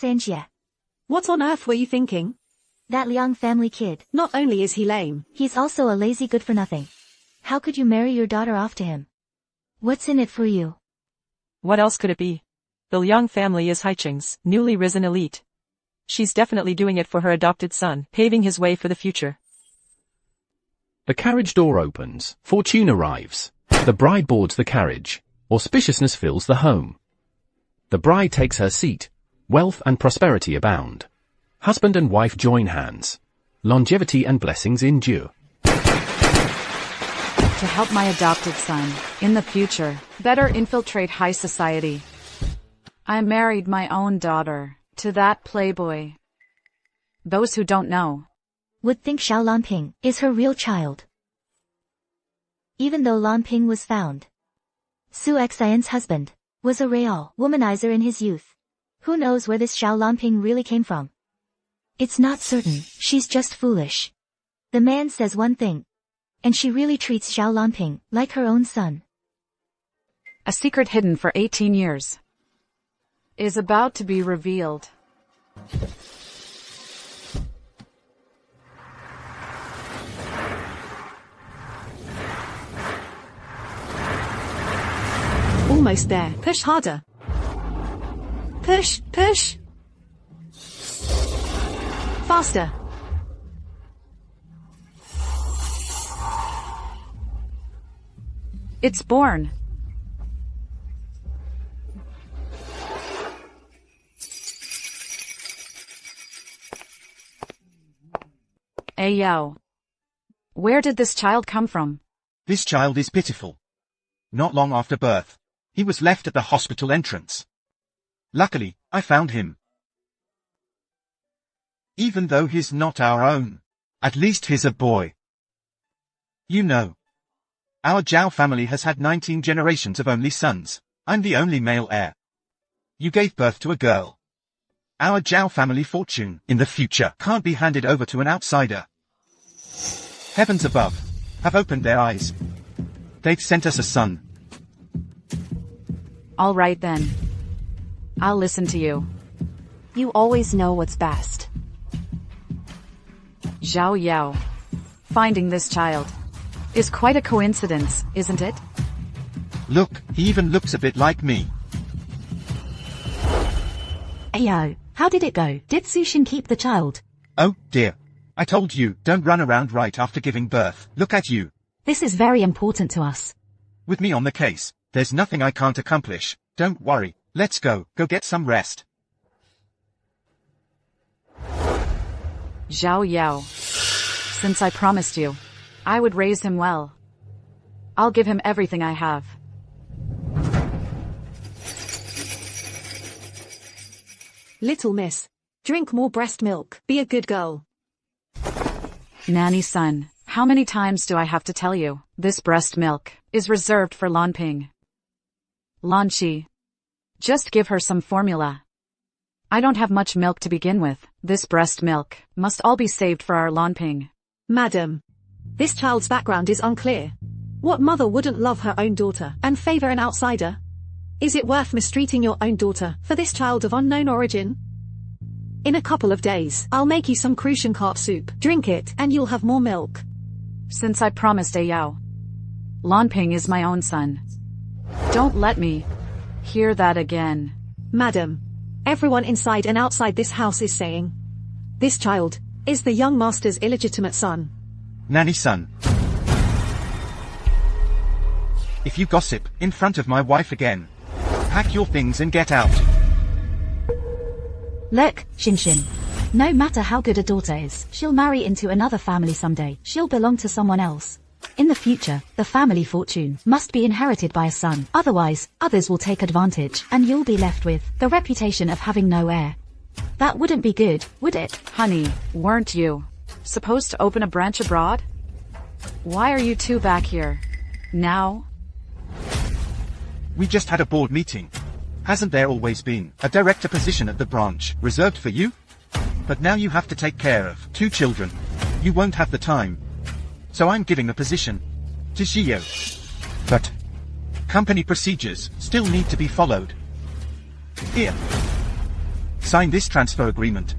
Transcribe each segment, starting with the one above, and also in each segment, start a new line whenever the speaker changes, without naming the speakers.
Xanjie.
What on earth were you thinking?
That Liang family kid.
Not only is he lame,
He's also a lazy good-for-nothing. How could you marry your daughter off to him? What's in it for you?
What else could it be? The Liang family is Haicheng's newly risen elite. She's definitely doing it for her adopted son, paving his way for the future.
The carriage door opens. Fortune arrives. The bride boards the carriage. Auspiciousness fills the home. The bride takes her seat. Wealth and prosperity abound. Husband and wife join hands. Longevity and blessings endure.
To help my adopted son, in the future, better infiltrate high society. I married my own daughter, to that playboy. Those who don't know
Would think Xiao Lanping is her real child. Even though Lanping was found, Su Xian's husband was a real womanizer in his youth. Who knows where this Xiao Lanping really came from? It's not certain, she's just foolish. The man says one thing, and she really treats Xiao Lanping like her own son.
a secret hidden for 18 years is about to be revealed.
almost there. Push harder. Push, push. Faster.
It's born. Ayo. Where did this child come from?
This child is pitiful. Not long after birth, he was left at the hospital entrance. Luckily, I found him. Even though he's not our own, at least he's a boy. You know, our Zhao family has had 19 generations of only sons. I'm the only male heir. You gave birth to a girl. Our Zhao family fortune in the future can't be handed over to an outsider. Heavens above have opened their eyes. They've sent us a son.
All right then. I'll listen to you.
You always know what's best.
Zhao Yao. Finding this child is quite a coincidence, isn't it?
Look, he even looks a bit like me.
Ayo, how did it go? Did Sushin keep the child?
Oh, dear. I told you, don't run around right after giving birth. Look at you.
This is very important to us.
With me on the case, there's nothing I can't accomplish. Don't worry. Let's go get some rest.
Zhao Yao. Since I promised you, I would raise him well. I'll give him everything I have.
Little miss, drink more breast milk. Be a good girl.
Nanny son, how many times do I have to tell you? This breast milk is reserved for Lanping. Lanqi. Just give her some formula. I don't have much milk to begin with. This breast milk must all be saved for our Lanping.
Madam, this child's background is unclear. What mother wouldn't love her own daughter and favor an outsider? Is it worth mistreating your own daughter for this child of unknown origin? In a couple of days, I'll make you some crucian carp soup. Drink it, and you'll have more milk.
Since I promised Ayao, Lanping is my own son. Don't let me hear that again.
Madam, everyone inside and outside this house is saying, this child is the young master's illegitimate son.
Nanny son. If you gossip in front of my wife again, pack your things and get out.
Look, Shinshin. No matter how good a daughter is, she'll marry into another family someday. She'll belong to someone else. In the future, the family fortune must be inherited by a son. Otherwise, others will take advantage, and you'll be left with the reputation of having no heir. That wouldn't be good, would it?
Honey, weren't you supposed to open a branch abroad? Why are you two back here now?
We just had a board meeting. Hasn't there always been a director position at the branch reserved for you? But now you have to take care of 2 children. You won't have the time. So I'm giving the position to Xiyo. But company procedures still need to be followed. Here. Sign this transfer agreement.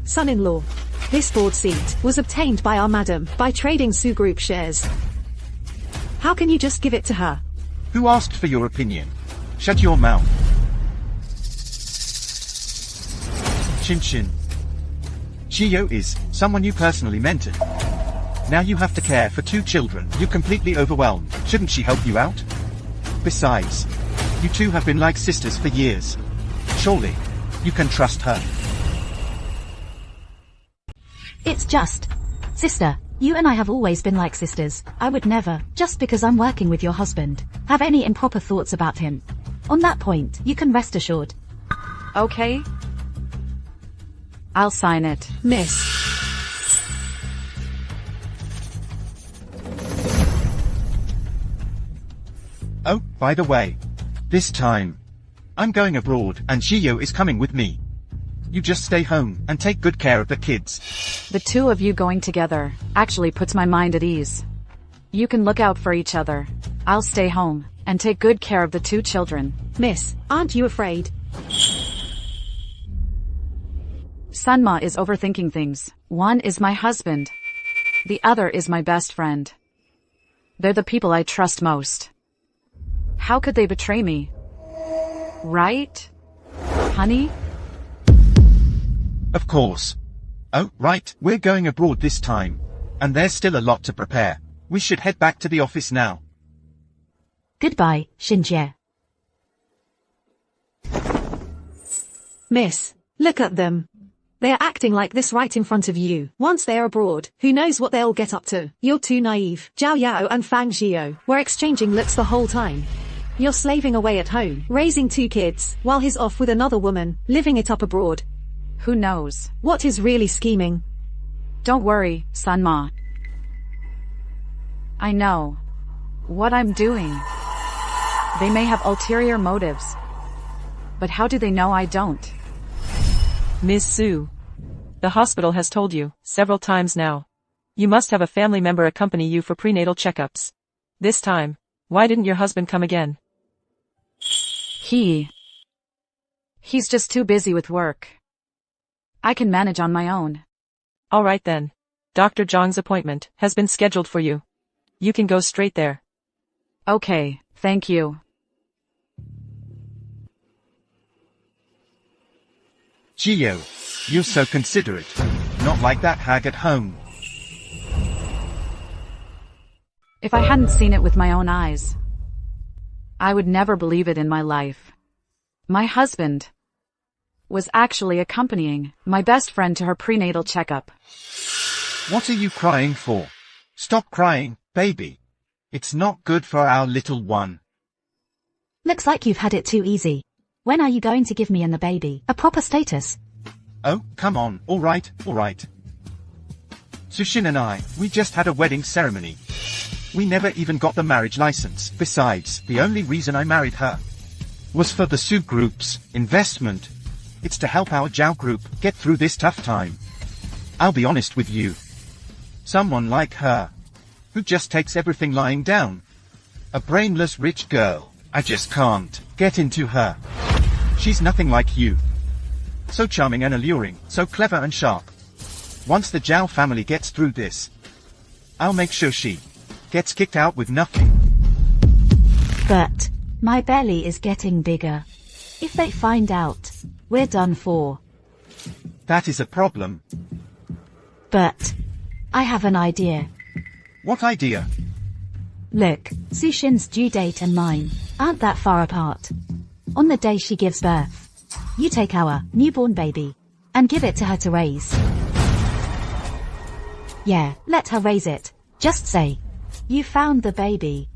Son-in-law. This board seat was obtained by our madam by trading Sue Group shares. How can you just give it to her?
Who asked for your opinion? Shut your mouth. Chin Chin. Shio is someone you personally mentored. Now you have to care for 2 children. You're completely overwhelmed. Shouldn't she help you out? Besides, you two have been like sisters for years. Surely, you can trust her.
It's just. Sister, you and I have always been like sisters. I would never, just because I'm working with your husband, have any improper thoughts about him. On that point, you can rest assured.
Okay? I'll sign it.
Miss.
Oh, by the way, this time, I'm going abroad and Shio is coming with me. You just stay home and take good care of the kids.
The 2 of you going together actually puts my mind at ease. You can look out for each other. I'll stay home and take good care of the 2 children.
Miss, aren't you afraid?
Sunma is overthinking things. One is my husband. The other is my best friend. They're the people I trust most. How could they betray me? Right? Honey?
Of course. Oh, right, we're going abroad this time. And there's still a lot to prepare. We should head back to the office now.
Goodbye, Shinjie.
Miss, look at them. They are acting like this right in front of you. Once they are abroad, who knows what they'll get up to. You're too naive. Zhao Yao and Fang Xiao were exchanging looks the whole time. You're slaving away at home, raising 2 kids, while he's off with another woman, living it up abroad.
Who knows?
What is really scheming?
Don't worry, Sunma. I know what I'm doing. They may have ulterior motives. But how do they know I don't?
Ms. Su. The hospital has told you, several times now. You must have a family member accompany you for prenatal checkups. This time, why didn't your husband come again?
He's just too busy with work. I can manage on my own.
Alright then. Dr. Zhang's appointment has been scheduled for you. You can go straight there.
Okay, thank you.
Shio, you're so considerate. Not like that hag at home.
If I hadn't seen it with my own eyes, I would never believe it in my life. My husband was actually accompanying my best friend to her prenatal checkup.
What are you crying for? Stop crying, baby. It's not good for our little one.
Looks like you've had it too easy. When are you going to give me and the baby a proper status?
Oh, come on, alright. Sushin and I, we just had a wedding ceremony. We never even got the marriage license. Besides, the only reason I married her was for the Su Group's investment. It's to help our Zhao Group get through this tough time. I'll be honest with you. Someone like her, who just takes everything lying down. A brainless rich girl, I just can't get into her. She's nothing like you. So charming and alluring, so clever and sharp. Once the Zhao family gets through this, I'll make sure she gets kicked out with nothing.
But my belly is getting bigger. If they find out, we're done for.
That is a problem.
But I have an idea.
What idea?
Look, Sushin's due date and mine aren't that far apart. On the day she gives birth, you take our newborn baby and give it to her to raise. Yeah, let her raise it. Just say, you found the baby.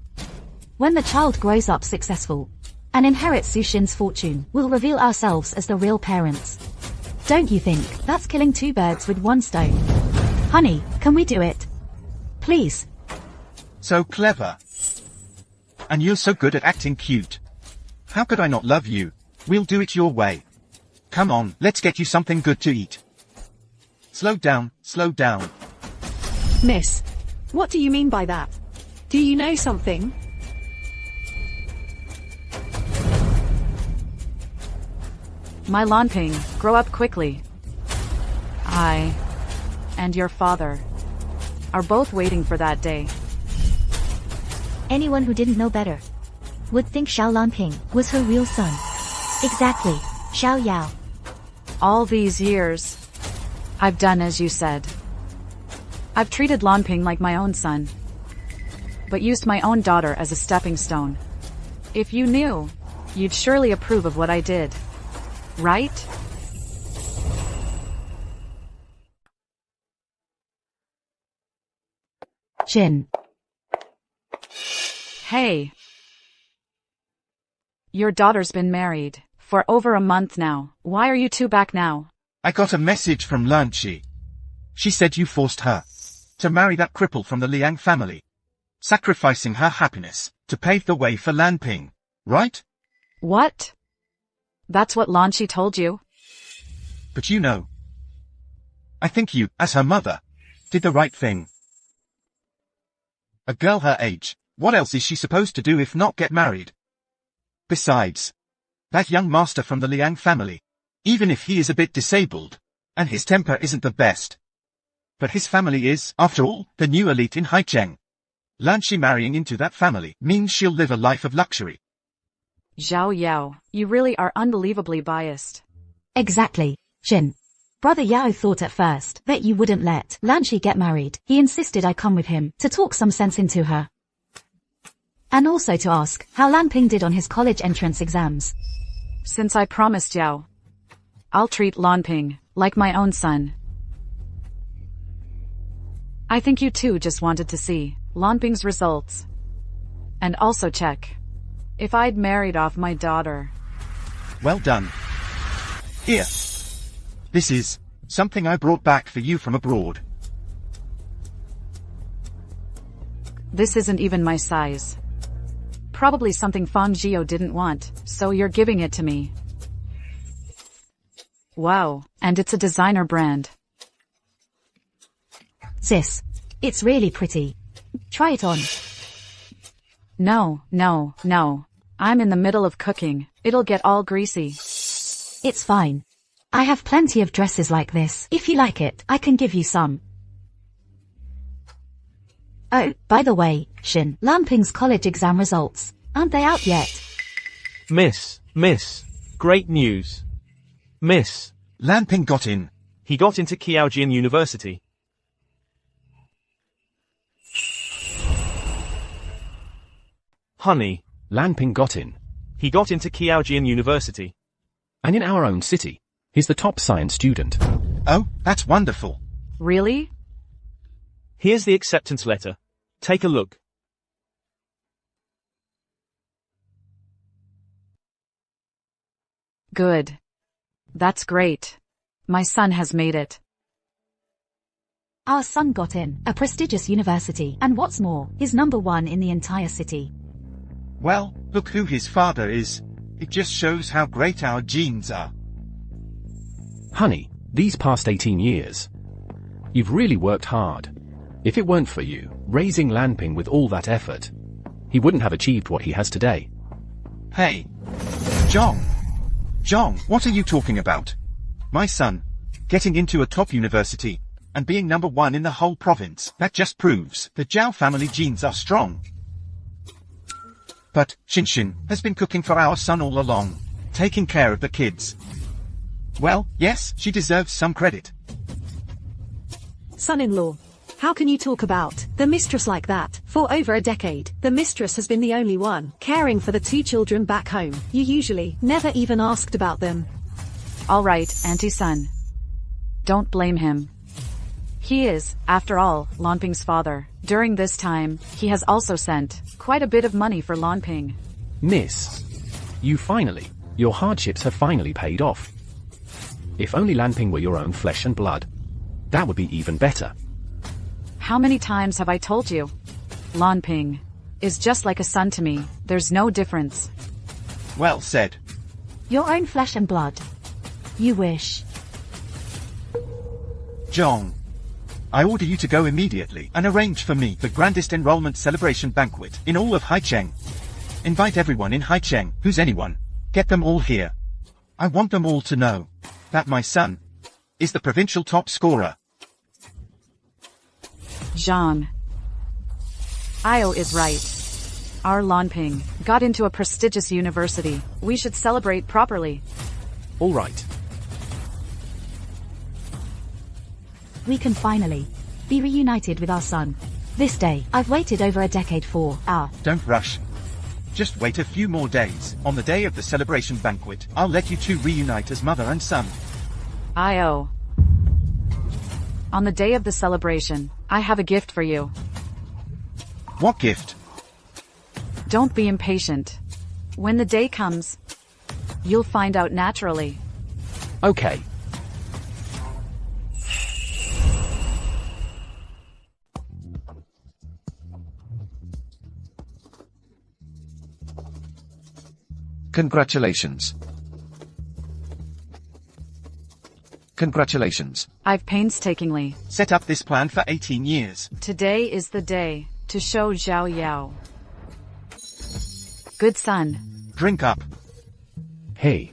When the child grows up successful and inherits Sushin's fortune, we'll reveal ourselves as the real parents. Don't you think that's killing 2 birds with 1 stone? Honey, can we do it? Please.
So clever. And you're so good at acting cute. How could I not love you? We'll do it your way. Come on, let's get you something good to eat. Slow down.
Miss, what do you mean by that? Do you know something?
My Lanping, grow up quickly. I and your father are both waiting for that day.
Anyone who didn't know better would think Xiao Lanping was her real son. Exactly, Xiao Yao.
All these years, I've done as you said. I've treated Lanping like my own son, but used my own daughter as a stepping stone. If you knew, you'd surely approve of what I did. Right?
Jin.
Hey. Your daughter's been married for over a month now. Why are you two back now?
I got a message from Lanchi. She said you forced her to marry that cripple from the Liang family, sacrificing her happiness to pave the way for Lanping, right?
What? That's what Lanchi told you?
But you know, I think you, as her mother, did the right thing. A girl her age, what else is she supposed to do if not get married? Besides, that young master from the Liang family, even if he is a bit disabled, and his temper isn't the best, but his family is, after all, the new elite in Haicheng. Lanchi marrying into that family means she'll live a life of luxury.
Zhao Yao, you really are unbelievably biased.
Exactly, Jin. Brother Yao thought at first that you wouldn't let Lanchi get married. He insisted I come with him to talk some sense into her. And also to ask how Lanping did on his college entrance exams.
Since I promised Yao, I'll treat Lanping like my own son. I think you two just wanted to see Lanping's results. And also check if I'd married off my daughter.
Well done. Here. This is something I brought back for you from abroad.
This isn't even my size. Probably something Fang Jio didn't want, so you're giving it to me. Wow, and it's a designer brand.
Sis, it's really pretty. Try it on.
No. I'm in the middle of cooking. It'll get all greasy.
It's fine. I have plenty of dresses like this. If you like it, I can give you some. Oh, by the way, Shin, Lanping's college exam results, aren't they out yet?
Miss, great news. Miss,
Lanping got in.
he got into Qiaojian University. Honey,
Lanping got in.
he got into Qiaojian University.
And in our own city. He's the top science student.
Oh, that's wonderful.
Really?
Here's the acceptance letter. Take a look.
Good. That's great. My son has made it.
Our son got in a prestigious university, and what's more, he's #1 in the entire city.
Well, look who his father is. It just shows how great our genes are.
Honey, these past 18 years, you've really worked hard. If it weren't for you, raising Lanping with all that effort, he wouldn't have achieved what he has today.
Hey. Zhong, what are you talking about? My son, getting into a top university, and being #1 in the whole province, that just proves the Zhao family genes are strong. But Xin has been cooking for our son all along, taking care of the kids. Well, yes, she deserves some credit.
Son-in-law, how can you talk about the mistress like that? For over a decade, the mistress has been the only one caring for the 2 children back home. You usually never even asked about them.
All right, Auntie Son. Don't blame him. He is, after all, Lanping's father. During this time, he has also sent quite a bit of money for Lanping.
Miss, your hardships have finally paid off. If only Lanping were your own flesh and blood, that would be even better.
How many times have I told you? Lanping is just like a son to me. There's no difference.
Well said.
Your own flesh and blood. You wish.
Zhong, I order you to go immediately and arrange for me the grandest enrollment celebration banquet in all of Haicheng. Invite everyone in Haicheng who's anyone. Get them all here. I want them all to know that my son is the provincial top scorer.
Jean. Io is right. Our Lanping got into a prestigious university. We should celebrate properly.
All right.
We can finally be reunited with our son. This day, I've waited over a decade for.
Don't rush. Just wait a few more days. On the day of the celebration banquet, I'll let you two reunite as mother and son.
Io. On the day of the celebration, I have a gift for you.
What gift?
Don't be impatient. When the day comes, you'll find out naturally.
Okay.
Congratulations. Congratulations.
I've painstakingly
Set up this plan for 18 years.
Today is the day to show Zhao Yao. Good son.
Drink up.
Hey.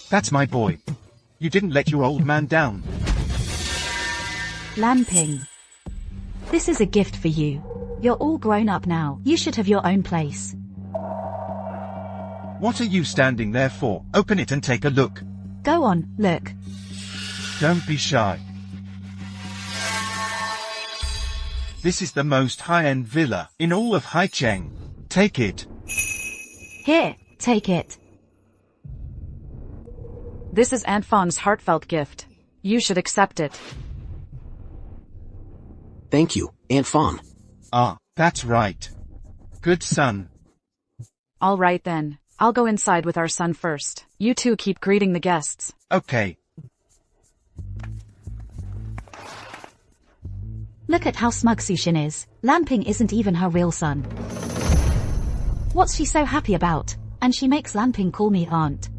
That's my boy. You didn't let your old man down.
Lanping. This is a gift for you. You're all grown up now. You should have your own place.
What are you standing there for? Open it and take a look.
Go on, look.
Don't be shy. This is the most high-end villa in all of Haicheng. Take it.
Here, take it.
This is Aunt Fawn's heartfelt gift. You should accept it.
Thank you, Aunt Fawn.
Ah, that's right. Good son.
All right then. I'll go inside with our son first. You two keep greeting the guests.
Okay.
Look at how smug Sushin is. Lanping isn't even her real son. What's she so happy about? And she makes Lanping call me aunt.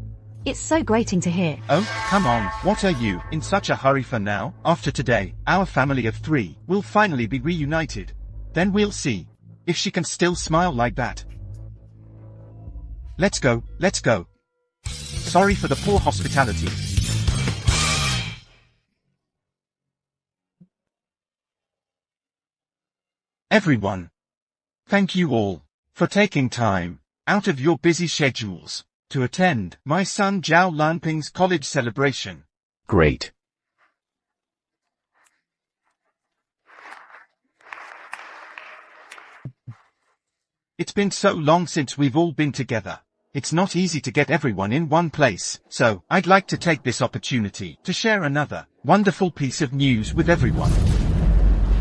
It's so grating to hear.
Oh, come on. What are you in such a hurry for now? After today, our family of 3 will finally be reunited. Then we'll see if she can still smile like that. Let's go, let's go. Sorry for the poor hospitality. Everyone, thank you all for taking time out of your busy schedules to attend my son Zhao Lanping's college celebration.
Great.
It's been so long since we've all been together. It's not easy to get everyone in one place, so I'd like to take this opportunity to share another wonderful piece of news with everyone.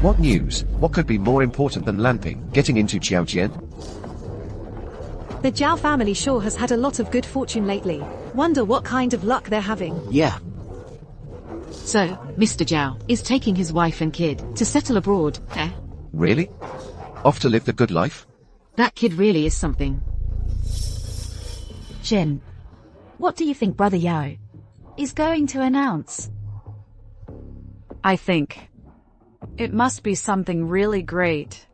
What news? What could be more important than Lanping getting into Jiaojian?
The Zhao family sure has had a lot of good fortune lately. Wonder what kind of luck they're having.
Yeah.
So, Mr. Zhao is taking his wife and kid to settle abroad, eh?
Really? Off to live the good life?
That kid really is something.
Jin, what do you think Brother Yao is going to announce?
I think it must be something really great.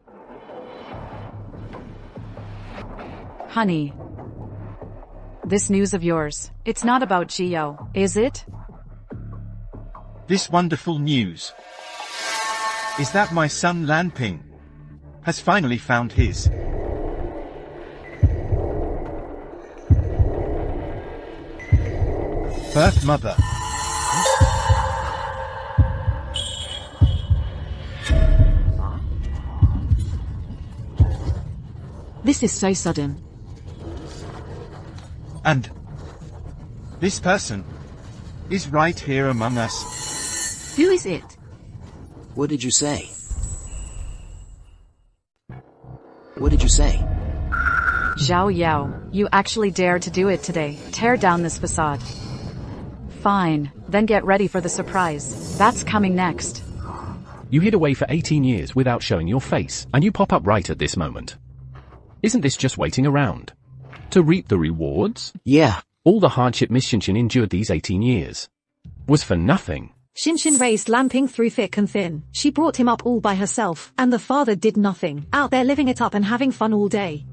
Honey, this news of yours, it's not about Gio, is it?
This wonderful news is that my son Lanping has finally found his birth mother.
This is so sudden.
And this person is right here among us.
Who is it?
What did you say? What did you say?
Zhao Yao, you actually dare to do it today. Tear down this facade. Fine, then get ready for the surprise. That's coming next.
You hid away for 18 years without showing your face, and you pop up right at this moment. Isn't this just waiting around to reap the rewards?
Yeah.
All the hardship Miss Shinshin endured these 18 years was for nothing.
Shinshin raised Lanping through thick and thin. She brought him up all by herself, and the father did nothing, out there living it up and having fun all day.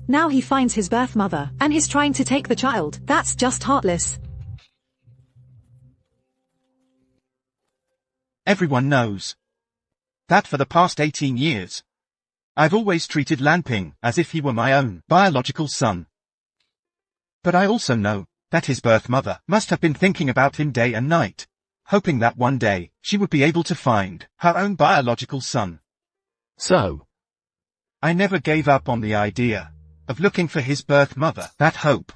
Now he finds his birth mother, and he's trying to take the child. That's just heartless.
Everyone knows that for the past 18 years, I've always treated Lanping as if he were my own biological son. But I also know that his birth mother must have been thinking about him day and night, hoping that one day she would be able to find her own biological son.
So,
I never gave up on the idea of looking for his birth mother. That hope.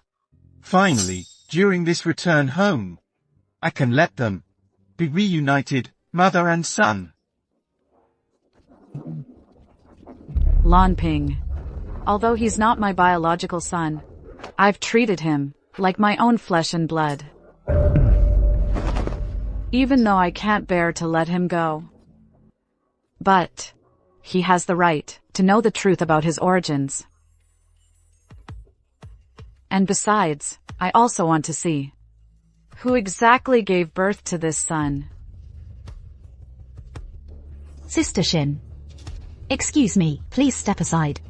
Finally, during this return home, I can let them be reunited, mother and son.
Lanping. Although he's not my biological son, I've treated him like my own flesh and blood. Even though I can't bear to let him go. But he has the right to know the truth about his origins. And besides, I also want to see who exactly gave birth to this son.
Sister Shin. Excuse me, please step aside.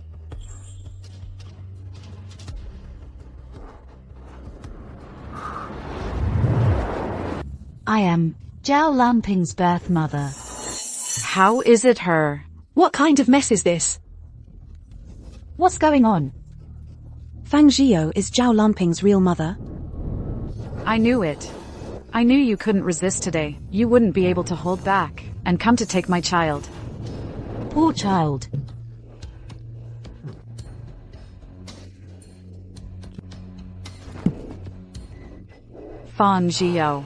I am Zhao Lanping's birth mother.
How is it her?
What kind of mess is this?
What's going on?
Fang Zhio is Zhao Lanping's real mother.
I knew it. I knew you couldn't resist today. You wouldn't be able to hold back and come to take my child.
Poor child.
Fang Zhio.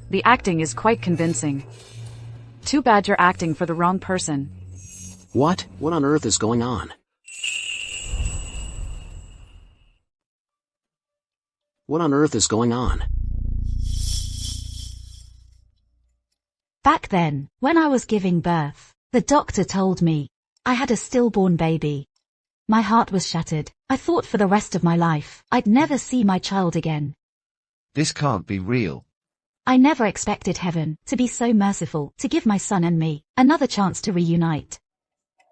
The acting is quite convincing. Too bad you're acting for the wrong person.
What? What on earth is going on? What on earth is going on?
Back then, when I was giving birth, the doctor told me I had a stillborn baby. My heart was shattered. I thought for the rest of my life I'd never see my child again.
This can't be real.
I never expected heaven to be so merciful to give my son and me another chance to reunite.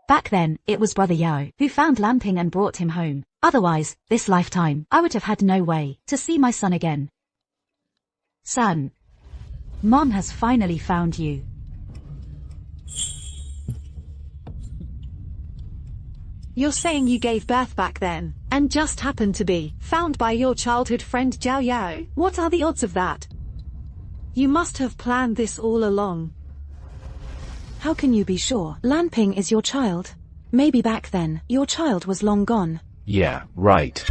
Back then, it was Brother Yao who found Lanping and brought him home. Otherwise, this lifetime, I would have had no way to see my son again. Son. Mom has finally found you.
You're saying you gave birth back then, and just happened to be found by your childhood friend Zhao Yao? What are the odds of that? You must have planned this all along.
How can you be sure Lanping is your child? Maybe back then, your child was long gone.
Yeah, right.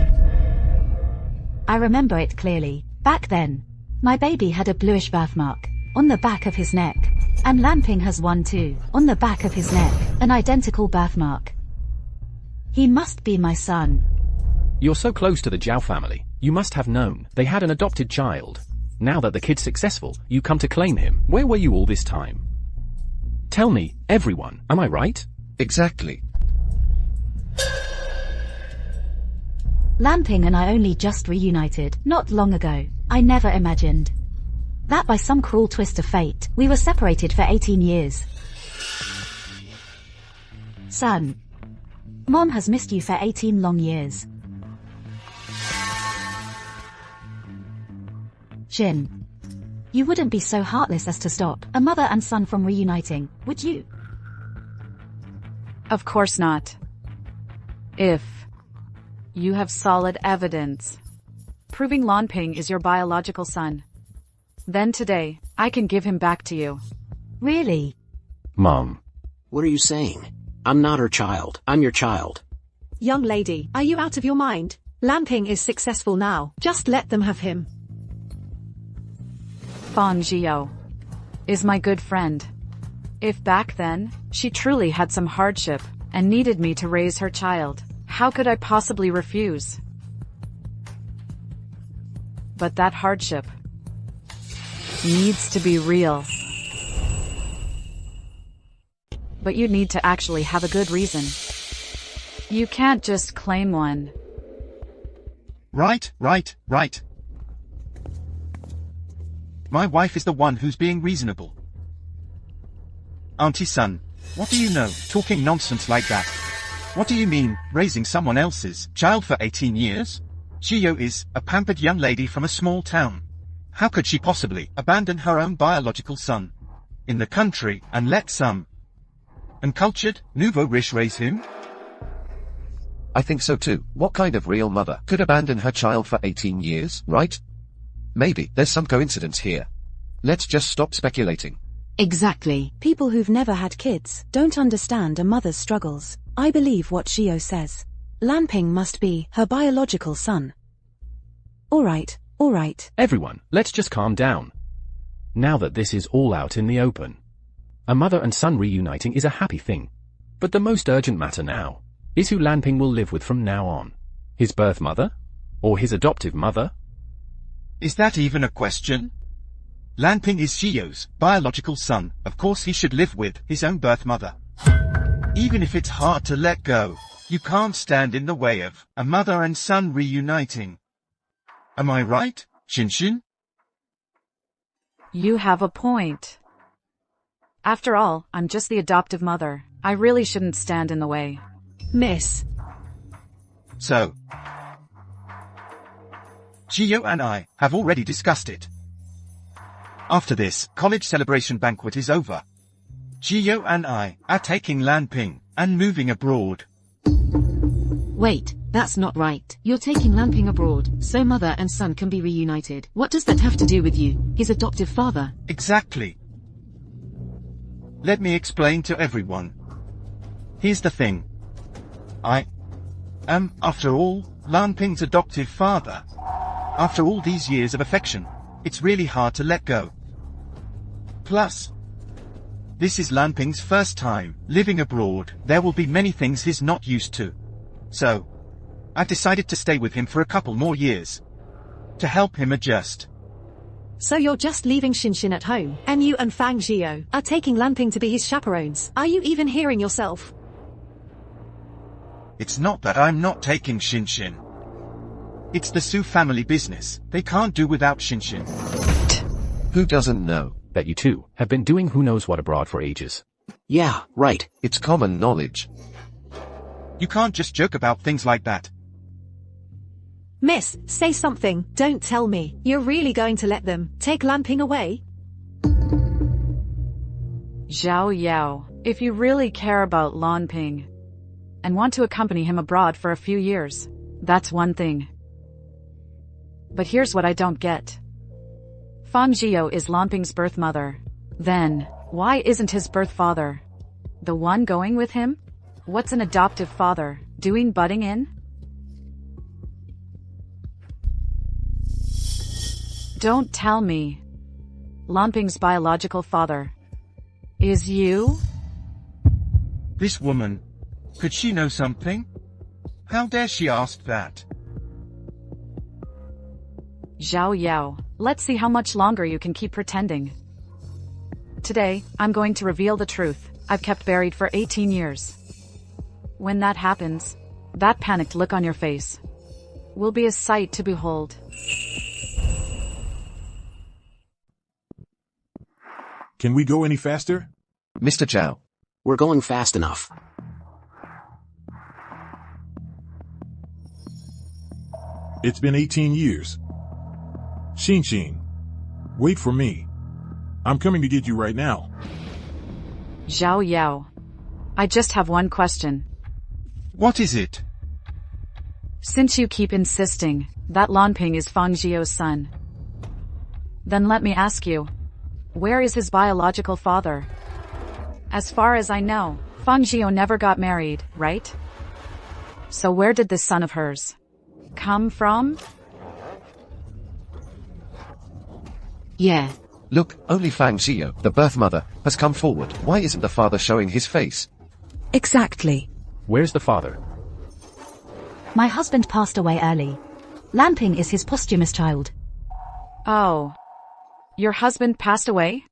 I remember it clearly. Back then, my baby had a bluish birthmark on the back of his neck. And Lanping has one too, on the back of his neck, an identical birthmark. He must be my son.
You're so close to the Zhao family, you must have known they had an adopted child. Now that the kid's successful, you come to claim him. Where were you all this time? Tell me, everyone, am I right?
Exactly.
Lanping and I only just reunited, not long ago. I never imagined that by some cruel twist of fate, we were separated for 18 years. Son. Mom has missed you for 18 long years. Shin. You wouldn't be so heartless as to stop a mother and son from reuniting, would you?
Of course not. If you have solid evidence proving Lanping is your biological son, then today, I can give him back to you.
Really?
Mom.
What are you saying? I'm not her child. I'm your child.
Young lady, are you out of your mind? Lanping is successful now. Just let them have him.
Fang Zhio is my good friend. If back then, she truly had some hardship and needed me to raise her child, how could I possibly refuse? But that hardship needs to be real. But you need to actually have a good reason. You can't just claim one.
Right. My wife is the one who's being reasonable. Auntie Sun, what do you know, talking nonsense like that? What do you mean, raising someone else's child for 18 years? Xiyo is a pampered young lady from a small town. How could she possibly abandon her own biological son in the country and let some uncultured, nouveau riche raise him?
I think so too. What kind of real mother could abandon her child for 18 years, right? Maybe there's some coincidence here. Let's just stop speculating.
Exactly.
People who've never had kids don't understand a mother's struggles. I believe what Xiyo says. Lanping must be her biological son. Alright.
Everyone, let's just calm down. Now that this is all out in the open, a mother and son reuniting is a happy thing. But the most urgent matter now is who Lanping will live with from now on. His birth mother? Or his adoptive mother?
Is that even a question? Lanping is Xiyo's biological son. Of course he should live with his own birth mother. Even if it's hard to let go, you can't stand in the way of a mother and son reuniting. Am I right, Shinshin?
You have a point. After all, I'm just the adoptive mother. I really shouldn't stand in the way.
Miss.
So, Xiyo and I have already discussed it. After this college celebration banquet is over, Xiyo and I are taking Lanping and moving abroad.
Wait, that's not right. You're taking Lanping abroad, so mother and son can be reunited. What does that have to do with you, his adoptive father?
Exactly. Let me explain to everyone. Here's the thing. I am, after all, Lanping's adoptive father. After all these years of affection, it's really hard to let go. Plus, this is Lanping's first time living abroad. There will be many things he's not used to. So, I've decided to stay with him for a couple more years to help him adjust.
So you're just leaving Shinshin at home, and you and Fang Xiyo are taking Lanping to be his chaperones. Are you even hearing yourself?
It's not that I'm not taking Shinshin. It's the Su family business. They can't do without Shinshin.
Who doesn't know
that you two have been doing who knows what abroad for ages?
Yeah, right.
It's common knowledge.
You can't just joke about things like that.
Miss, say something. Don't tell me. You're really going to let them take Lanping away?
Zhao Yao, if you really care about Lanping and want to accompany him abroad for a few years, that's one thing. But here's what I don't get. Fang Xiyo is Lanping's birth mother. Then, why isn't his birth father the one going with him? What's an adoptive father doing butting in? Don't tell me Lanping's biological father is you?
This woman, could she know something? How dare she ask that?
Zhao Yao, let's see how much longer you can keep pretending. Today, I'm going to reveal the truth I've kept buried for 18 years. When that happens, that panicked look on your face will be a sight to behold.
Can we go any faster?
Mr. Zhao.
We're going fast enough.
It's been 18 years. Shinshin, wait for me. I'm coming to get you right now.
Zhao Yao, I just have one question.
What is it?
Since you keep insisting that Lanping is Fang Xiyo's son, then let me ask you, where is his biological father? As far as I know, Fang Xiyo never got married, right? So where did this son of hers come from?
Yeah.
Look, only Fang Xiyo, the birth mother, has come forward. Why isn't the father showing his face?
Exactly.
Where's the father?
My husband passed away early. Lanping is his posthumous child.
Oh. Your husband passed away?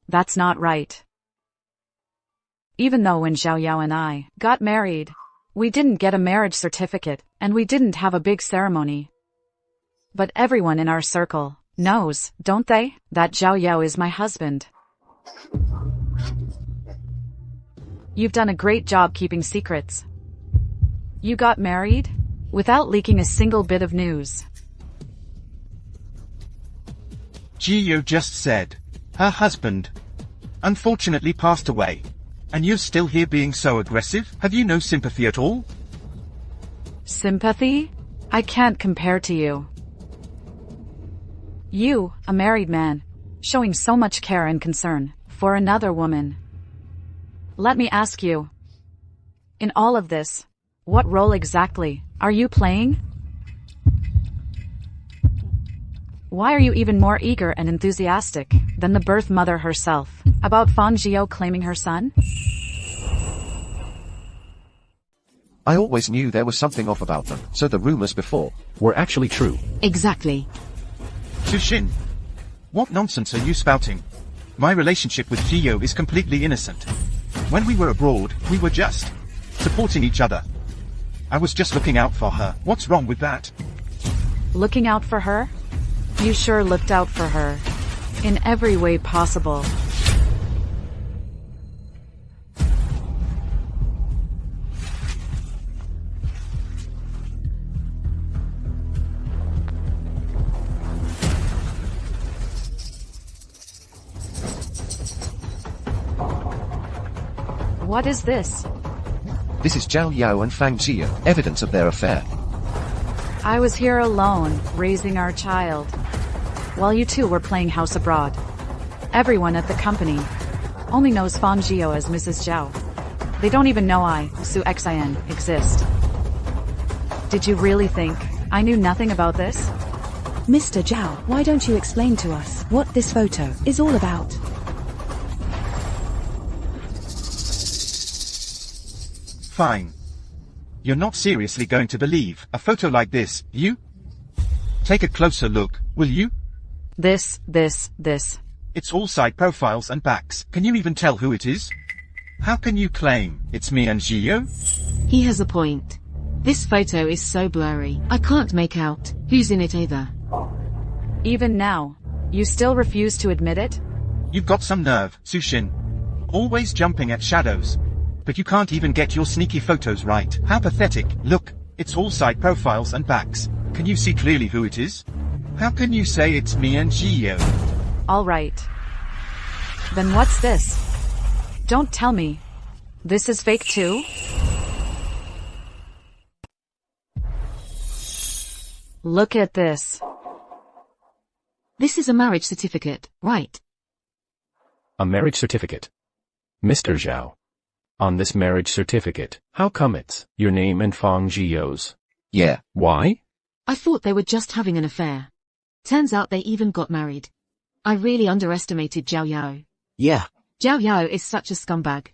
That's not right. Even though when Zhao Yao and I got married, we didn't get a marriage certificate, and we didn't have a big ceremony. But everyone in our circle knows, don't they, that Zhao Yao is my husband. You've done a great job keeping secrets. You got married? Without leaking a single bit of news.
Gio just said. Her husband. Unfortunately passed away. And you're still here being so aggressive? Have you no sympathy at all?
Sympathy? I can't compare to you. You, a married man, showing so much care and concern for another woman. Let me ask you. In all of this, what role exactly are you playing? Why are you even more eager and enthusiastic than the birth mother herself about Fangio claiming her son?
I always knew there was something off about them, so the rumors before
were actually true.
Exactly.
Sushin, what nonsense are you spouting? My relationship with Gio is completely innocent. When we were abroad, we were just supporting each other. I was just looking out for her. What's wrong with that?
Looking out for her? You sure looked out for her. In every way possible. What is this?
This is Zhao Yao and Fang Jia, evidence of their affair.
I was here alone, raising our child, while you two were playing house abroad. Everyone at the company only knows Fang Jio as Mrs. Zhao. They don't even know I, Su Xian, exist. Did you really think I knew nothing about this?
Mr. Zhao, why don't you explain to us what this photo is all about?
Fine. You're not seriously going to believe a photo like this, you? Take a closer look, will you?
This.
It's all side profiles and backs. Can you even tell who it is? How can you claim it's me and Gio?
He has a point. This photo is so blurry, I can't make out who's in it either.
Even now, you still refuse to admit it?
You've got some nerve, Sushin. Always jumping at shadows. But you can't even get your sneaky photos right. How pathetic. Look, it's all side profiles and backs. Can you see clearly who it is? How can you say it's me and Gio?
All right. Then what's this? Don't tell me. This is fake too? Look at this.
This is a marriage certificate, right?
A marriage certificate. Mr. Zhao. On this marriage certificate, how come it's your name and Fang Jio's?
Yeah.
Why?
I thought they were just having an affair. Turns out they even got married. I really underestimated Zhao Yao.
Yeah.
Zhao Yao is such a scumbag.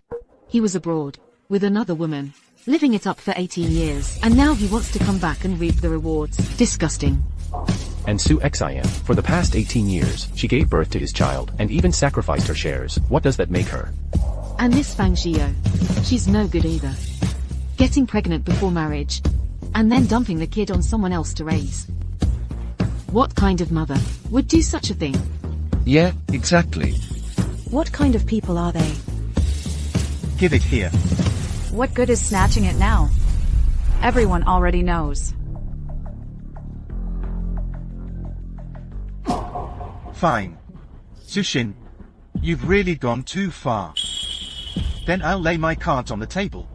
He was abroad, with another woman, living it up for 18 years, and now he wants to come back and reap the rewards. Disgusting.
And Su Xian, for the past 18 years, she gave birth to his child and even sacrificed her shares. What does that make her?
And this Fang Jio, she's no good either. Getting pregnant before marriage, and then dumping the kid on someone else to raise. What kind of mother would do such a thing?
Yeah, exactly.
What kind of people are they?
Give it here.
What good is snatching it now? Everyone already knows.
Fine. Sushin, you've really gone too far. Then I'll lay my cards on the table.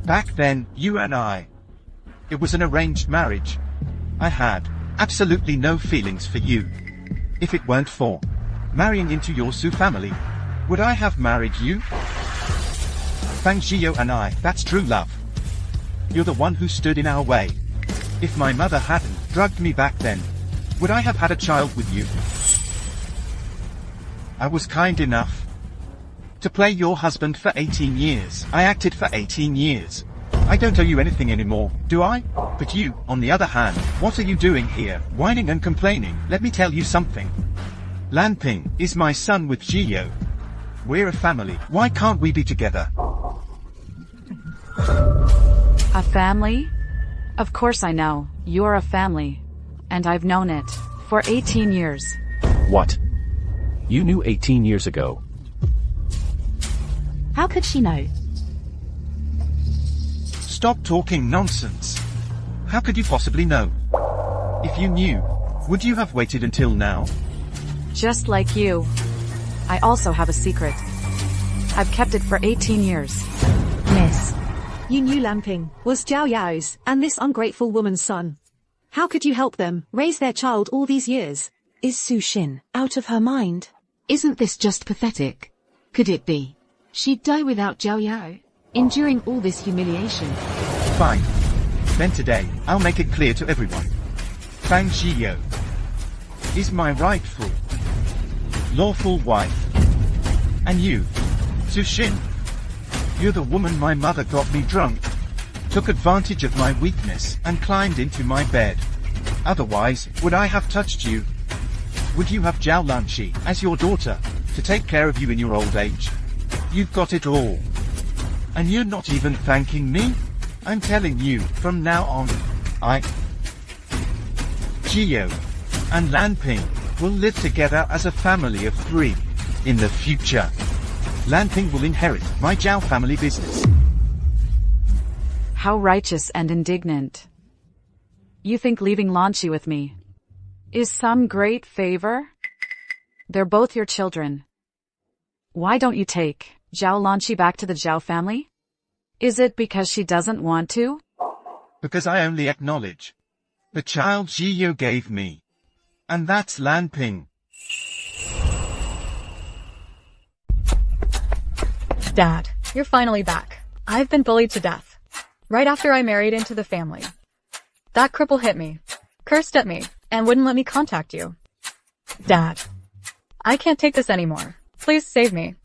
Back then, you and I. It was an arranged marriage. I had absolutely no feelings for you. If it weren't for marrying into your Su family, would I have married you? Fang Jio and I, that's true love. You're the one who stood in our way. If my mother hadn't drugged me back then, would I have had a child with you? I was kind enough to play your husband for 18 years. I acted for 18 years. I don't owe you anything anymore, do I? But you, on the other hand, what are you doing here, whining and complaining? Let me tell you something. Lanping is my son with Gio. We're a family. Why can't we be together?
A family? Of course I know. You're a family. And I've known it for 18 years.
What? You knew 18 years ago.
How could she know?
Stop talking nonsense. How could you possibly know? If you knew, would you have waited until now?
Just like you. I also have a secret. I've kept it for 18 years.
Miss.
You knew Lanping was Zhao Yao's and this ungrateful woman's son. How could you help them raise their child all these years?
Is Su Xin out of her mind?
Isn't this just pathetic? Could it be? She'd die without Zhao Yao, enduring all this humiliation.
Fine. Then today, I'll make it clear to everyone. Fang Zhiyou is my rightful, lawful wife. And you, Su Xin, you're the woman my mother got me drunk, took advantage of my weakness and climbed into my bed. Otherwise, would I have touched you? Would you have Zhao Lanqi as your daughter, to take care of you in your old age? You've got it all. And you're not even thanking me? I'm telling you, from now on, Zhiyou and Lanping will live together as a family of 3. In the future, Lanping will inherit my Zhao family business.
How righteous and indignant. You think leaving Lanqi with me is some great favor? They're both your children. Why don't you take Zhao Lanqi back to the Zhao family? Is it because she doesn't want to?
Because I only acknowledge the child Zhiyou gave me. And that's Lanping.
Dad, you're finally back. I've been bullied to death. Right after I married into the family. That cripple hit me, cursed at me, and wouldn't let me contact you. Dad, I can't take this anymore. Please save me.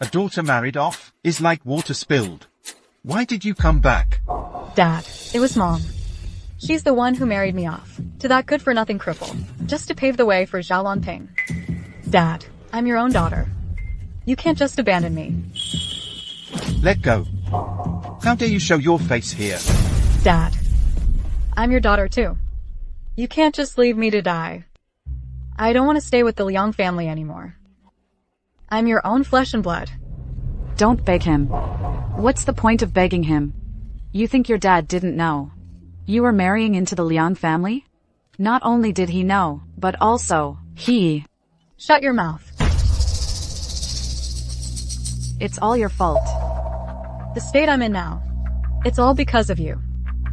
A daughter married off is like water spilled. Why did you come back?
Dad, it was Mom. She's the one who married me off to that good-for-nothing cripple, just to pave the way for Zhao Lanping. Dad, I'm your own daughter. You can't just abandon me.
Let go. How dare you show your face here?
Dad, I'm your daughter too. You can't just leave me to die. I don't want to stay with the Liang family anymore. I'm your own flesh and blood.
Don't beg him. What's the point of begging him? You think your dad didn't know? You were marrying into the Liang family? Not only did he know, but also, he...
Shut your mouth.
It's all your fault.
The state I'm in now. It's all because of you.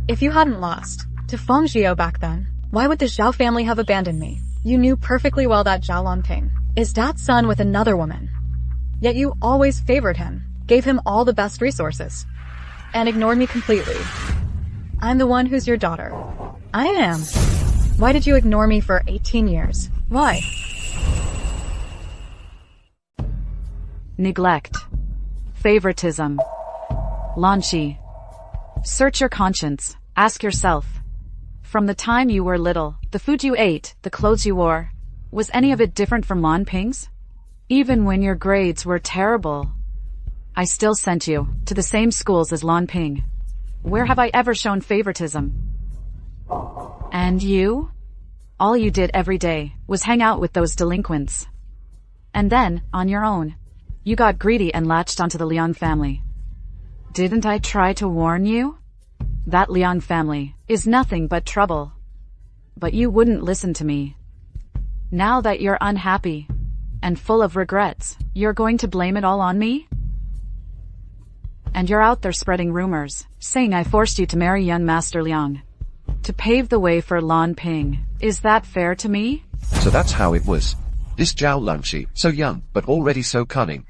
If you hadn't lost to Feng Zhiyou back then, why would the Zhao family have abandoned me? You knew perfectly well that Zhao Lanping is Dad's son with another woman. Yet you always favored him, gave him all the best resources, and ignored me completely. I'm the one who's your daughter. I am. Why did you ignore me for 18 years? Why?
Neglect. Favoritism. Lanqi. Search your conscience. Ask yourself. From the time you were little, the food you ate, the clothes you wore, was any of it different from Lanping's? Even when your grades were terrible, I still sent you to the same schools as Lanping. Where have I ever shown favoritism? And you? All you did every day was hang out with those delinquents. And then, on your own, you got greedy and latched onto the Liang family. Didn't I try to warn you? That Liang family is nothing but trouble. But you wouldn't listen to me. Now that you're unhappy and full of regrets, you're going to blame it all on me? And you're out there spreading rumors, saying I forced you to marry young Master Liang. To pave the way for Lanping. Is that fair to me?
So that's how it was. This Zhao Lanqi, so young, but already so cunning.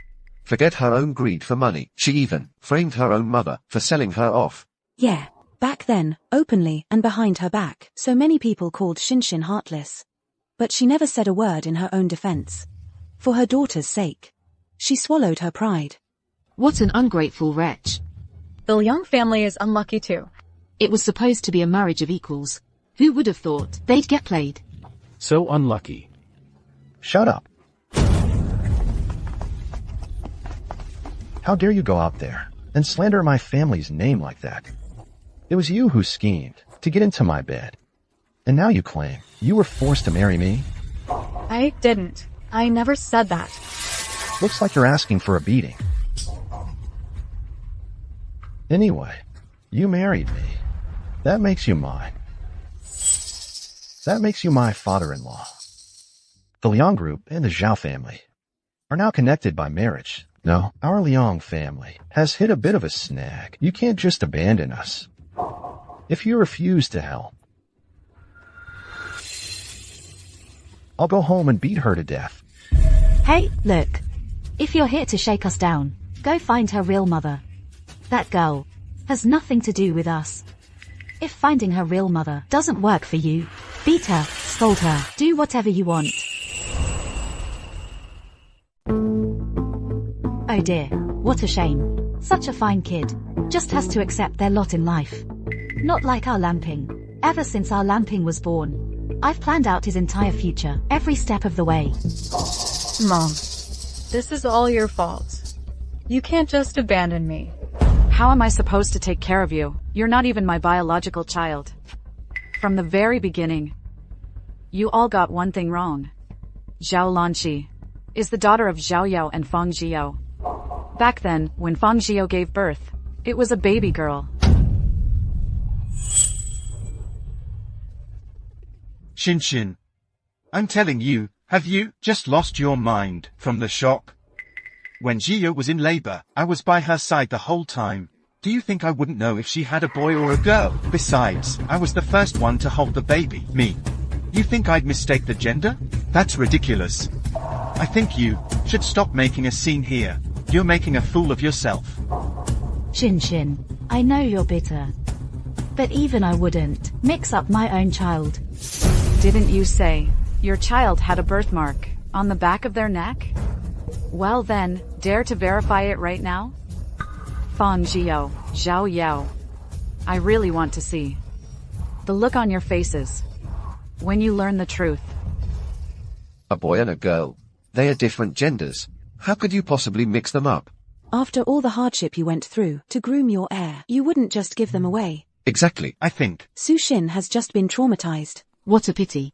Forget her own greed for money, she even framed her own mother for selling her off.
Yeah, back then, openly and behind her back, so many people called Xin heartless. But she never said a word in her own defense. For her daughter's sake. She swallowed her pride.
What an ungrateful wretch.
The Liang family is unlucky too.
It was supposed to be a marriage of equals. Who would have thought they'd get played?
So unlucky.
Shut up. How dare you go out there and slander my family's name like that? It was you who schemed to get into my bed. And now you claim you were forced to marry me?
I didn't. I never said that.
Looks like you're asking for a beating. Anyway, you married me. That makes you mine. That makes you my father-in-law. The Liang group and the Zhao family are now connected by marriage. No, our Liang family has hit a bit of a snag. You can't just abandon us. If you refuse to help, I'll go home and beat her to death.
Hey, look. If you're here to shake us down, go find her real mother. That girl has nothing to do with us. If finding her real mother doesn't work for you, beat her, scold her, do whatever you want. Oh dear, what a shame. Such a fine kid. Just has to accept their lot in life. Not like our Lamping. Ever since our Lamping was born, I've planned out his entire future, every step of the way.
Mom, this is all your fault. You can't just abandon me.
How am I supposed to take care of you? You're not even my biological child. From the very beginning, you all got one thing wrong. Zhao Lanqi is the daughter of Zhao Yao and Fang Zhiyou. Back then, when Fang Zhiyou gave birth, it was a baby girl.
Xin, I'm telling you, have you just lost your mind from the shock? When Zhiyou was in labor, I was by her side the whole time. Do you think I wouldn't know if she had a boy or a girl? Besides, I was the first one to hold the baby, me. You think I'd mistake the gender? That's ridiculous. I think you should stop making a scene here. You're making a fool of yourself.
Xin, I know you're bitter. But even I wouldn't mix up my own child.
Didn't you say your child had a birthmark on the back of their neck? Well then, dare to verify it right now? Fang Zhiyou, Zhao Yao. I really want to see the look on your faces when you learn the truth.
A boy and a girl. They are different genders. How could you possibly mix them up?
After all the hardship you went through to groom your heir, you wouldn't just give them away.
Exactly.
I think
Su Xin has just been traumatized.
What a pity.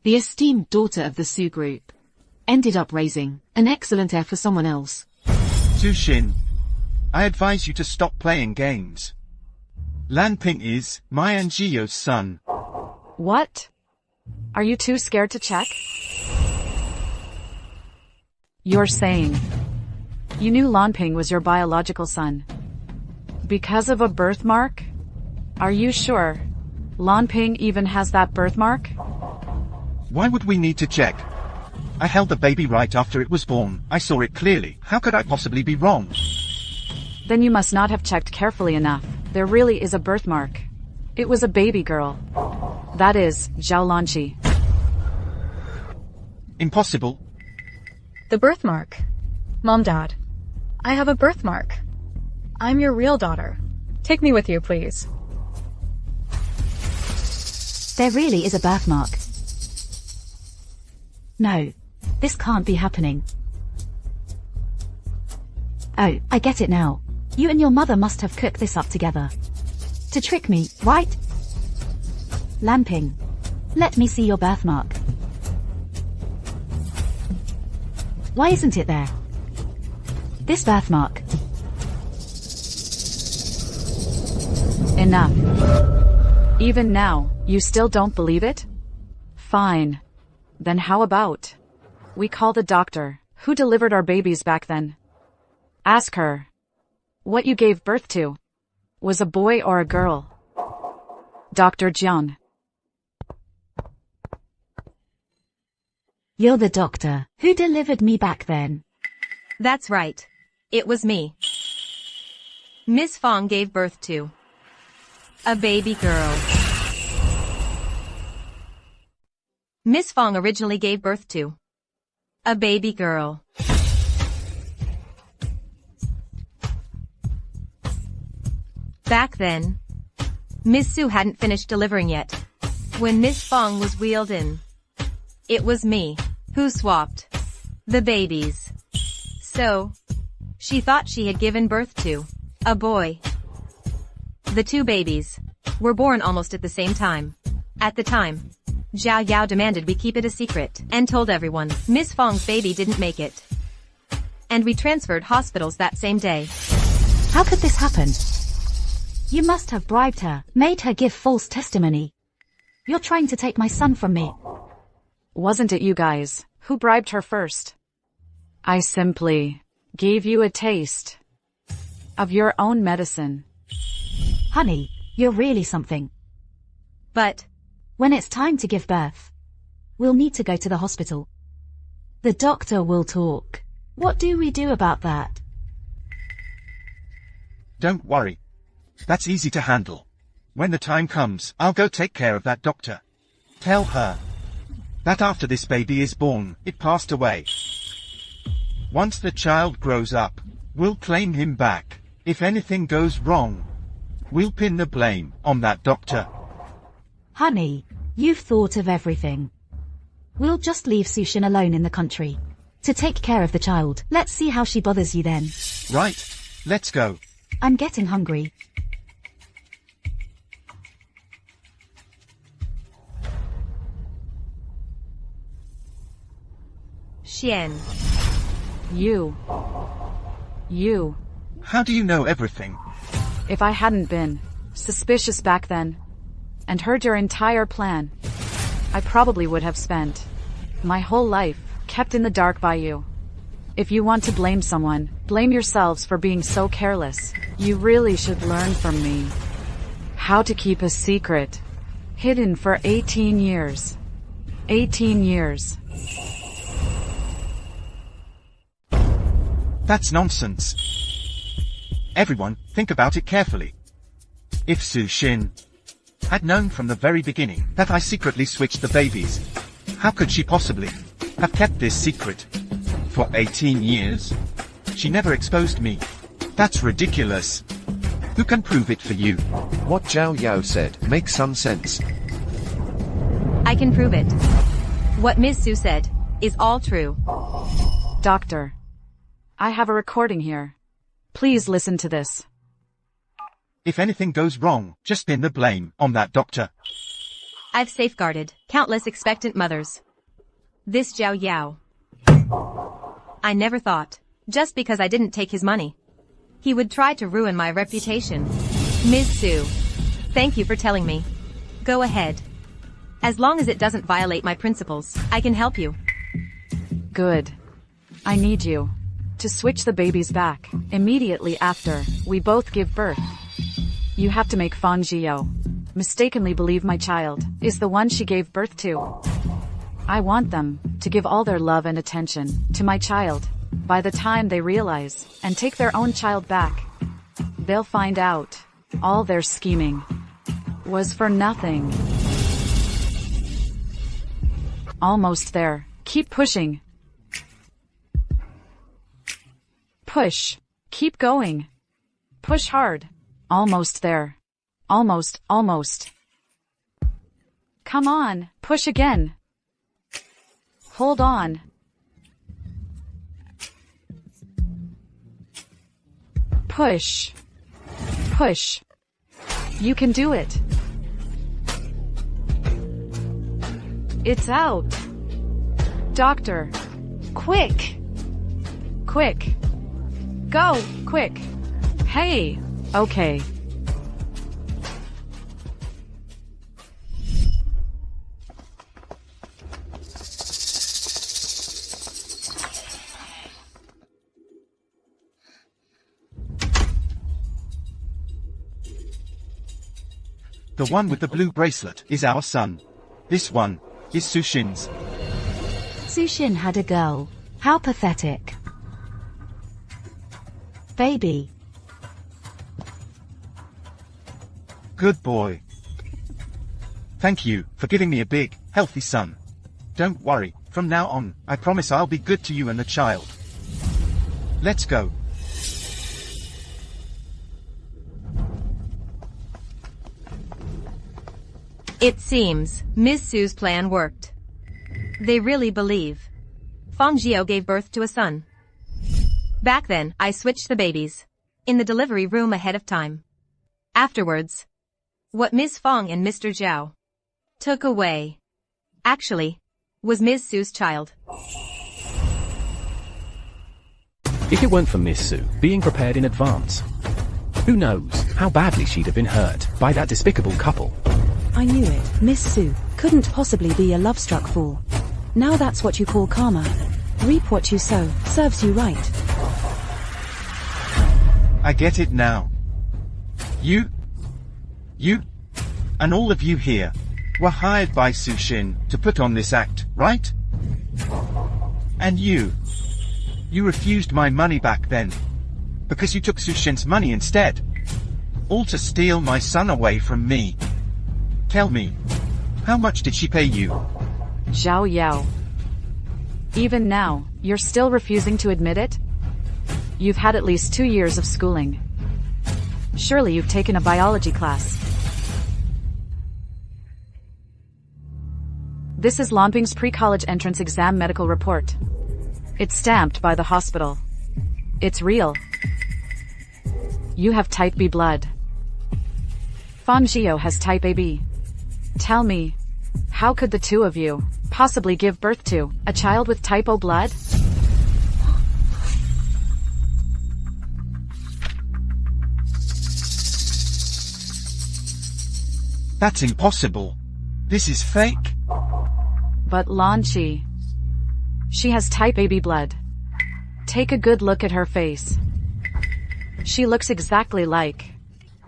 The esteemed daughter of the Su group ended up raising an excellent heir for someone else.
Su Xin, I advise you to stop playing games. Lan Ping is my and Zhiyou's son.
What? Are you too scared to check? You're saying you knew Lanping was your biological son because of a birthmark? Are you sure Lanping even has that birthmark?
Why would we need to check? I held the baby right after it was born. I saw it clearly. How could I possibly be wrong?
Then you must not have checked carefully enough. There really is a birthmark. It was a baby girl. That is Zhao Lanqi.
Impossible.
The birthmark. Mom, Dad, I have a birthmark. I'm your real daughter. Take me with you, please.
There really is a birthmark. No, this can't be happening. Oh, I get it now. You and your mother must have cooked this up together. To trick me, right? Lamping, let me see your birthmark. Why isn't it there? This birthmark.
Enough. Even now, you still don't believe it? Fine. Then how about we call the doctor who delivered our babies back then? Ask her what you gave birth to was a boy or a girl. Dr. Jiang.
You're the doctor who delivered me back then.
That's right. It was me. Miss Fang gave birth to a baby girl. Miss Fang originally gave birth to a baby girl. Back then, Miss Su hadn't finished delivering yet. When Miss Fang was wheeled in, it was me who swapped the babies. So, she thought she had given birth to a boy. The two babies were born almost at the same time. At the time, Zhao Yao demanded we keep it a secret and told everyone Miss Fang's baby didn't make it. And we transferred hospitals that same day.
How could this happen? You must have bribed her, made her give false testimony. You're trying to take my son from me.
Wasn't it you guys who bribed her first? I simply gave you a taste of your own medicine.
Honey, you're really something.
But
when it's time to give birth, we'll need to go to the hospital. The doctor will talk. What do we do about that?
Don't worry. That's easy to handle. When the time comes, I'll go take care of that doctor. Tell her that after this baby is born, it passed away. Once the child grows up, we'll claim him back. If anything goes wrong, we'll pin the blame on that doctor.
Honey, you've thought of everything. We'll just leave Sushin alone in the country to take care of the child. Let's see how she bothers you then.
Right, let's go.
I'm getting hungry.
Xian.
You.
How do you know everything?
If I hadn't been suspicious back then and heard your entire plan, I probably would have spent my whole life kept in the dark by you. If you want to blame someone, blame yourselves for being so careless. You really should learn from me how to keep a secret hidden for 18 years. 18 years.
That's nonsense. Everyone, think about it carefully. If Sushin had known from the very beginning that I secretly switched the babies, how could she possibly have kept this secret for 18 years? She never exposed me. That's ridiculous. Who can prove it for you?
What Zhao Yao said makes some sense.
I can prove it. What Ms. Su said is all true.
Doctor, I have a recording here. Please listen to this.
If anything goes wrong, just pin the blame on that doctor.
I've safeguarded countless expectant mothers. This Zhao Yao. I never thought, just because I didn't take his money, he would try to ruin my reputation. Ms. Su, thank you for telling me. Go ahead. As long as it doesn't violate my principles, I can help you.
Good. I need you to switch the babies back immediately after we both give birth. You have to make Fang Zhiyou mistakenly believe my child is the one she gave birth to. I want them to give all their love and attention to my child. By the time they realize and take their own child back, they'll find out all their scheming was for nothing. Almost there. Keep pushing. Push. Keep going. Push hard. Almost there. Almost. Come on, push again. Hold on. Push. You can do it. It's out. Doctor, quick. Go, quick. Hey, okay.
The one with the blue bracelet is our son. This one is Sushin's.
Sushin had a girl. How pathetic. Baby.
Good boy. Thank you for giving me a big, healthy son. Don't worry, from now on, I promise I'll be good to you and the child. Let's go.
It seems Ms. Su's plan worked. They really believe Fang Zhiyou gave birth to a son. Back then, I switched the babies in the delivery room ahead of time. Afterwards, what Ms. Fang and Mr. Zhao took away actually was Ms. Su's child.
If it weren't for Miss Su being prepared in advance, who knows? how badly she'd have been hurt by that despicable couple.
I knew it. Miss Sue couldn't possibly be a love-struck fool. Now that's what you call karma. Reap what you sow, serves you right.
I get it now. You, and all of you here, were hired by Sushin to put on this act, right? And you refused my money back then, because you took Sushin's money instead. All to steal my son away from me. Tell me, how much did she pay you?
Zhao Yao. Even now, you're still refusing to admit it? You've had at least 2 years of schooling. Surely you've taken a biology class. This is Lanping's pre-college entrance exam medical report. It's stamped by the hospital. It's real. You have type B blood. Fang Zhio has type AB. Tell me, how could the two of you possibly give birth to a child with type O blood?
That's impossible. This is fake.
But Lanqi, she has type AB blood. Take a good look at her face. She looks exactly like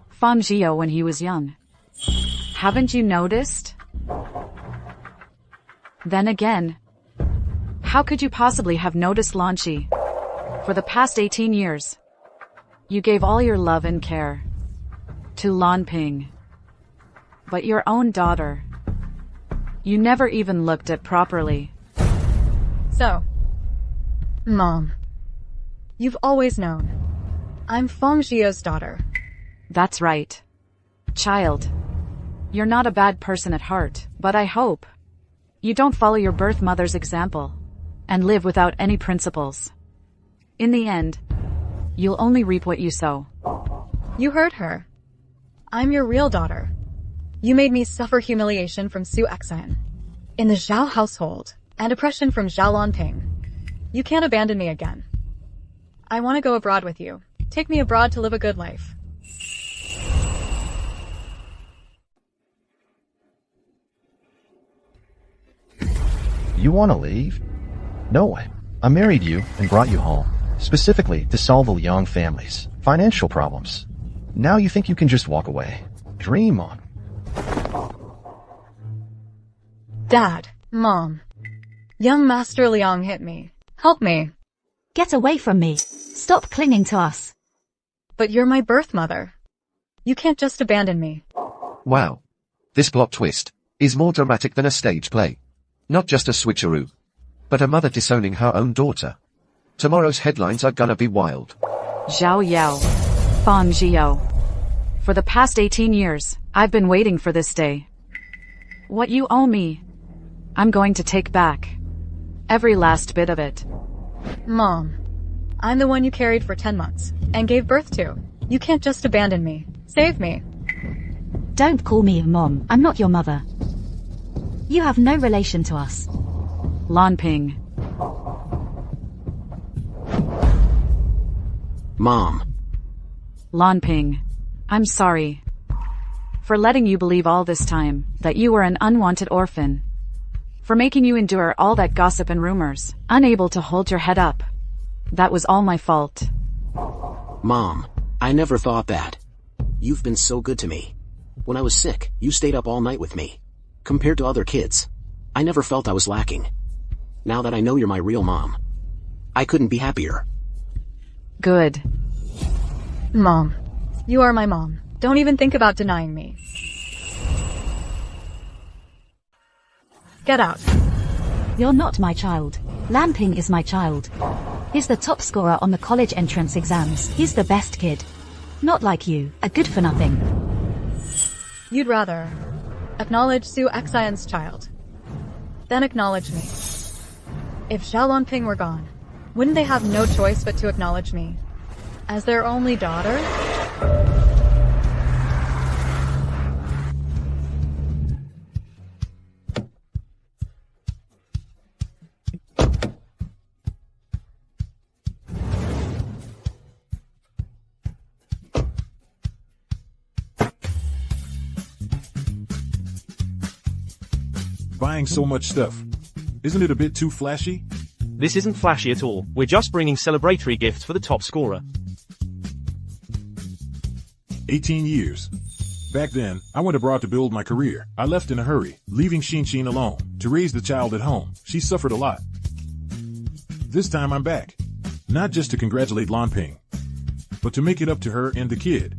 Fang Zhio when he was young. Haven't you noticed? Then again, how could you possibly have noticed Lanqi? For the past 18 years, you gave all your love and care to Lanping. But your own daughter, you never even looked at properly.
So, Mom, you've always known. I'm Fang Zhio's daughter.
That's right. Child, you're not a bad person at heart, but I hope you don't follow your birth mother's example and live without any principles. In the end, you'll only reap what you sow.
You heard her. I'm your real daughter. You made me suffer humiliation from Su Exan in the Zhao household and oppression from Zhao Lanping. You can't abandon me again. I want to go abroad with you. Take me abroad to live a good life.
You want to leave? No way. I married you and brought you home, specifically to solve the Liang family's financial problems. Now you think you can just walk away. Dream on.
Dad, Mom, young Master Liang hit me. Help me.
Get away from me. Stop clinging to us.
But you're my birth mother. You can't just abandon me.
Wow. This plot twist is more dramatic than a stage play. Not just a switcheroo, but a mother disowning her own daughter. Tomorrow's headlines are gonna be wild.
Zhao Yao. Fang Zhio. For the past 18 years, I've been waiting for this day. What you owe me, I'm going to take back. Every last bit of it.
Mom, I'm the one you carried for 10 months and gave birth to. You can't just abandon me. Save me.
Don't call me Mom. I'm not your mother. You have no relation to us.
Lanping.
Mom.
Lanping. I'm sorry for letting you believe all this time that you were an unwanted orphan. For making you endure all that gossip and rumors, unable to hold your head up. That was all my fault.
Mom, I never thought that. You've been so good to me. When I was sick, you stayed up all night with me. Compared to other kids, I never felt I was lacking. Now that I know you're my real mom, I couldn't be happier.
Good.
Mom, you are my mom. Don't even think about denying me. Get out.
You're not my child. Lanping is my child. He's the top scorer on the college entrance exams. He's the best kid. Not like you, a good-for-nothing.
You'd rather acknowledge Su Xian's child then acknowledge me. If Zhao Lanping were gone, wouldn't they have no choice but to acknowledge me as their only daughter?
buying so much stuff. Isn't it a bit too flashy?
This isn't flashy at all. We're just bringing celebratory gifts for the top scorer.
18 years. Back then, I went abroad to build my career. I left in a hurry, leaving Xin alone to raise the child at home. She suffered a lot. This time I'm back. Not just to congratulate Lanping, but to make it up to her and the kid.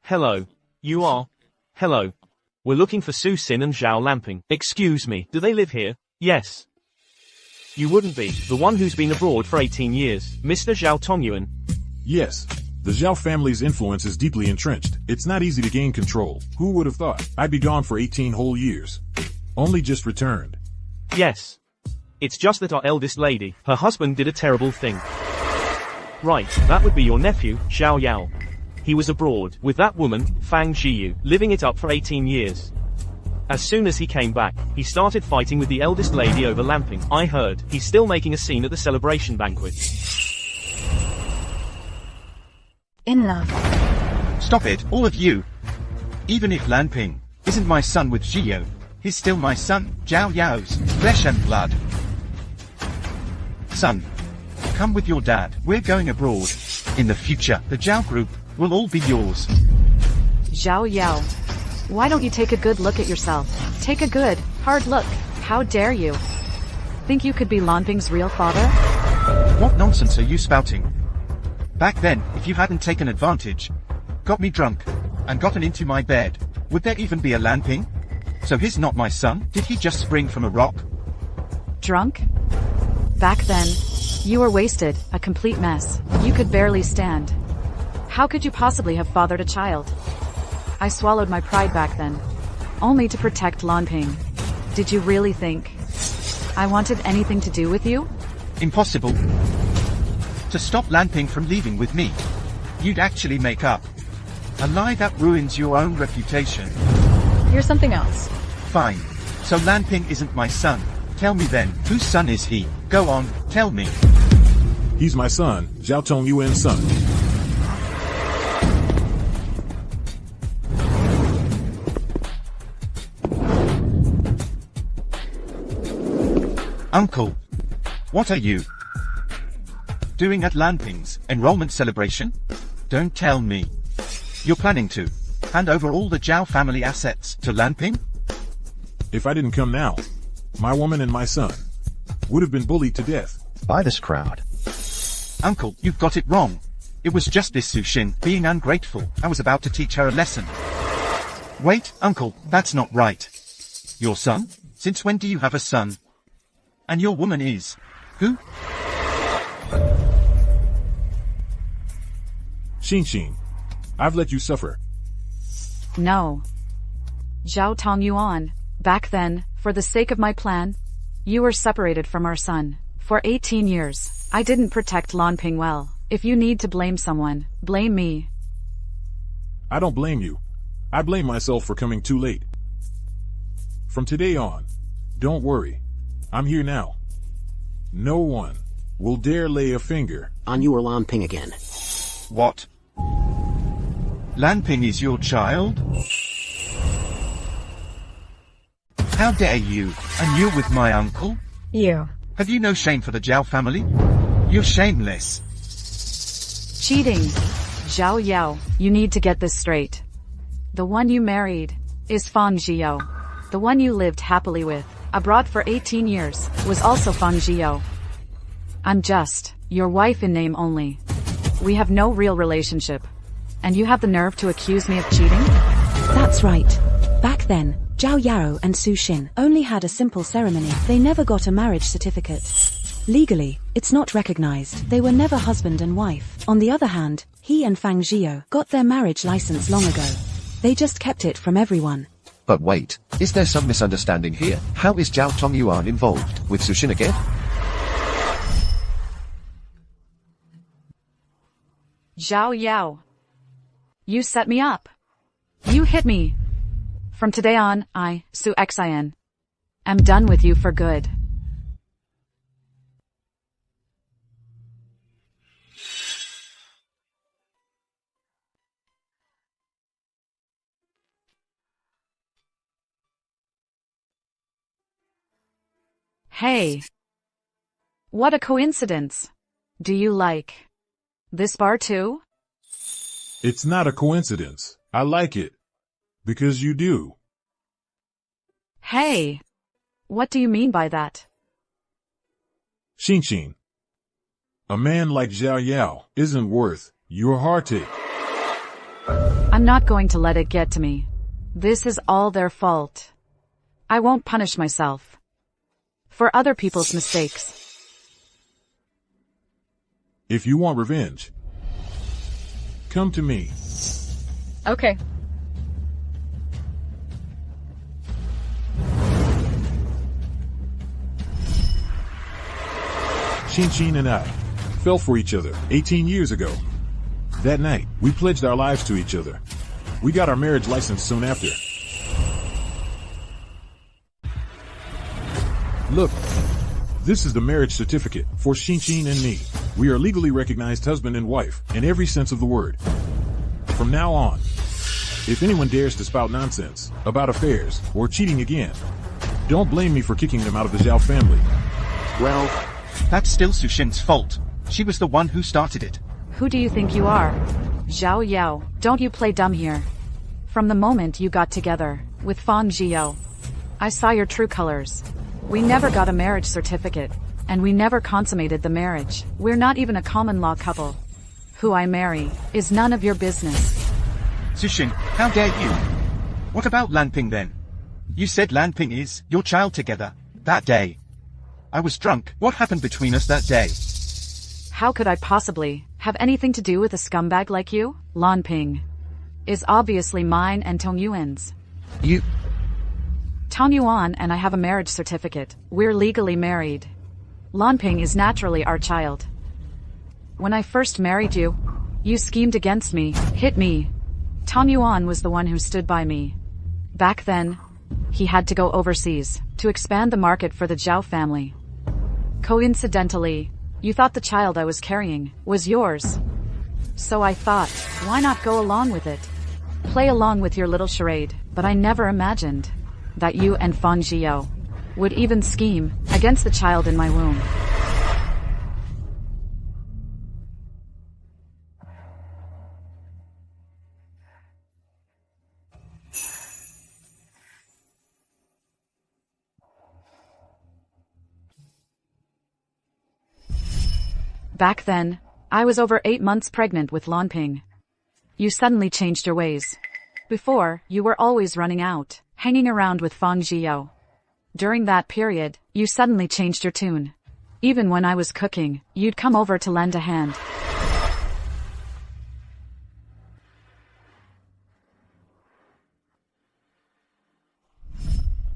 Hello. You are? Hello. We're looking for Su Xin and Zhao Lanping. Excuse me, do they live here? Yes. You wouldn't be, the one who's been abroad for 18 years, Mr. Zhao Tongyuan?
Yes. The Zhao family's influence is deeply entrenched. It's not easy to gain control. Who would have thought? I'd be gone for 18 whole years. Only just returned.
Yes. It's just that our eldest lady, her husband did a terrible thing. Right, that would be your nephew, Zhao Yao. He was abroad, with that woman, Fang Jiyu, living it up for 18 years. As soon as he came back, he started fighting with the eldest lady over Lanping. I heard, he's still making a scene at the celebration banquet.
Enough.
Stop it, all of you. Even if Lanping isn't my son with Jiyu, he's still my son, Zhao Yao's, flesh and blood. Son, come with your dad. We're going abroad. In the future, the Zhao group will all be yours.
Zhao Yao. Why don't you take a good look at yourself? Take a good, hard look. How dare you? Think you could be Lanping's real father?
What nonsense are you spouting? Back then, if you hadn't taken advantage, got me drunk, and gotten into my bed, would there even be a Lanping? So he's not my son? Did he just spring from a rock?
Drunk? Back then, you were wasted, a complete mess. You could barely stand. How could you possibly have fathered a child? I swallowed my pride back then, only to protect Lanping. Did you really think I wanted anything to do with you?
Impossible. To stop Lanping from leaving with me, you'd actually make up a lie that ruins your own reputation.
Here's something else.
Fine. So Lanping isn't my son. Tell me then, whose son is he? Go on, tell me.
He's my son, Zhao Tongyuan's son.
Uncle, what are you doing at Lanping's enrollment celebration? Don't tell me you're planning to hand over all the Zhao family assets to Lanping?
If I didn't come now, my woman and my son would have been bullied to death.
By this crowd.
Uncle, you've got it wrong. It was just this Su Xin being ungrateful. I was about to teach her a lesson. Wait, Uncle, that's not right. Your son? Since when do you have a son? And your woman is who?
Xin, I've let you suffer.
No. Zhao Tongyuan, back then, for the sake of my plan, you were separated from our son. For 18 years, I didn't protect Lanping well. If you need to blame someone, blame me.
I don't blame you. I blame myself for coming too late. From today on, don't worry. I'm here now. No one will dare lay a finger
on you or Lanping again.
What? Lanping is your child? How dare you? And you're with my uncle?
You.
Have you no shame for the Zhao family? You're shameless.
Cheating. Zhao Yao, you need to get this straight. The one you married is Fang Jiyu. The one you lived happily with, abroad for 18 years, was also Fang Jiyu. I'm just your wife in name only. We have no real relationship. And you have the nerve to accuse me of cheating?
That's right. Back then, Zhao Yao and Su Xin only had a simple ceremony. They never got a marriage certificate. Legally, it's not recognized. They were never husband and wife. On the other hand, he and Fang Jiyu got their marriage license long ago. They just kept it from everyone.
But wait, is there some misunderstanding here? How is Zhao Tongyuan involved with Su Xin again?
Zhao Yao. You set me up. You hit me. From today on, I, Su Xin, am done with you for good. Hey. What a coincidence. Do you like this bar too?
It's not a coincidence. I like it. Because you do.
Hey. What do you mean by that?
Xin. A man like Zhao Yao isn't worth your heartache.
I'm not going to let it get to me. This is all their fault. I won't punish myself for other people's mistakes.
If you want revenge, come to me.
Okay.
Xin and I fell for each other 18 years ago. That night, we pledged our lives to each other. We got our marriage license soon after. Look, this is the marriage certificate for Xin and me. We are legally recognized husband and wife in every sense of the word. From now on, if anyone dares to spout nonsense about affairs or cheating again, don't blame me for kicking them out of the Zhao family.
Well, that's still Su Xin's fault. She was the one who started it.
Who do you think you are? Zhao Yao, don't you play dumb here. From the moment you got together with Fang Zhiyou, I saw your true colors. We never got a marriage certificate, and we never consummated the marriage. We're not even a common law couple. Who I marry is none of your business.
Su Xin, how dare you? What about Lanping then? You said Lanping is your child together that day. I was drunk. What happened between us that day?
How could I possibly have anything to do with a scumbag like you? Lanping is obviously mine and Tong Yuan's.
You...
Tong Yuan and I have a marriage certificate. We're legally married. Lanping is naturally our child. When I first married you, you schemed against me, hit me. Tong Yuan was the one who stood by me. Back then, he had to go overseas to expand the market for the Zhao family. Coincidentally, you thought the child I was carrying was yours. So I thought, why not go along with it? Play along with your little charade, but I never imagined that you and Fang Zhiyou would even scheme against the child in my womb. Back then, I was over 8 months pregnant with Lanping. You suddenly changed your ways. Before, you were always running out, hanging around with Fang Zhiyou. During that period, you suddenly changed your tune. Even when I was cooking, you'd come over to lend a hand.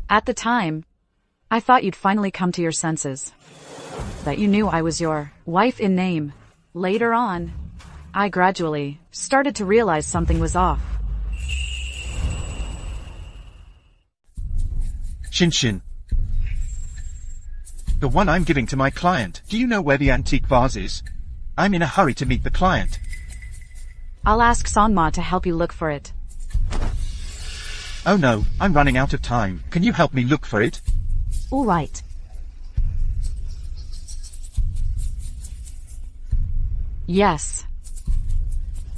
At the time, I thought you'd finally come to your senses. That you knew I was your wife in name. Later on, I gradually started to realize something was off.
Xin. The one I'm giving to my client. Do you know where the antique vase is? I'm in a hurry to meet the client.
I'll ask Sanma to help you look for it.
Oh no, I'm running out of time. Can you help me look for it?
All right.
Yes.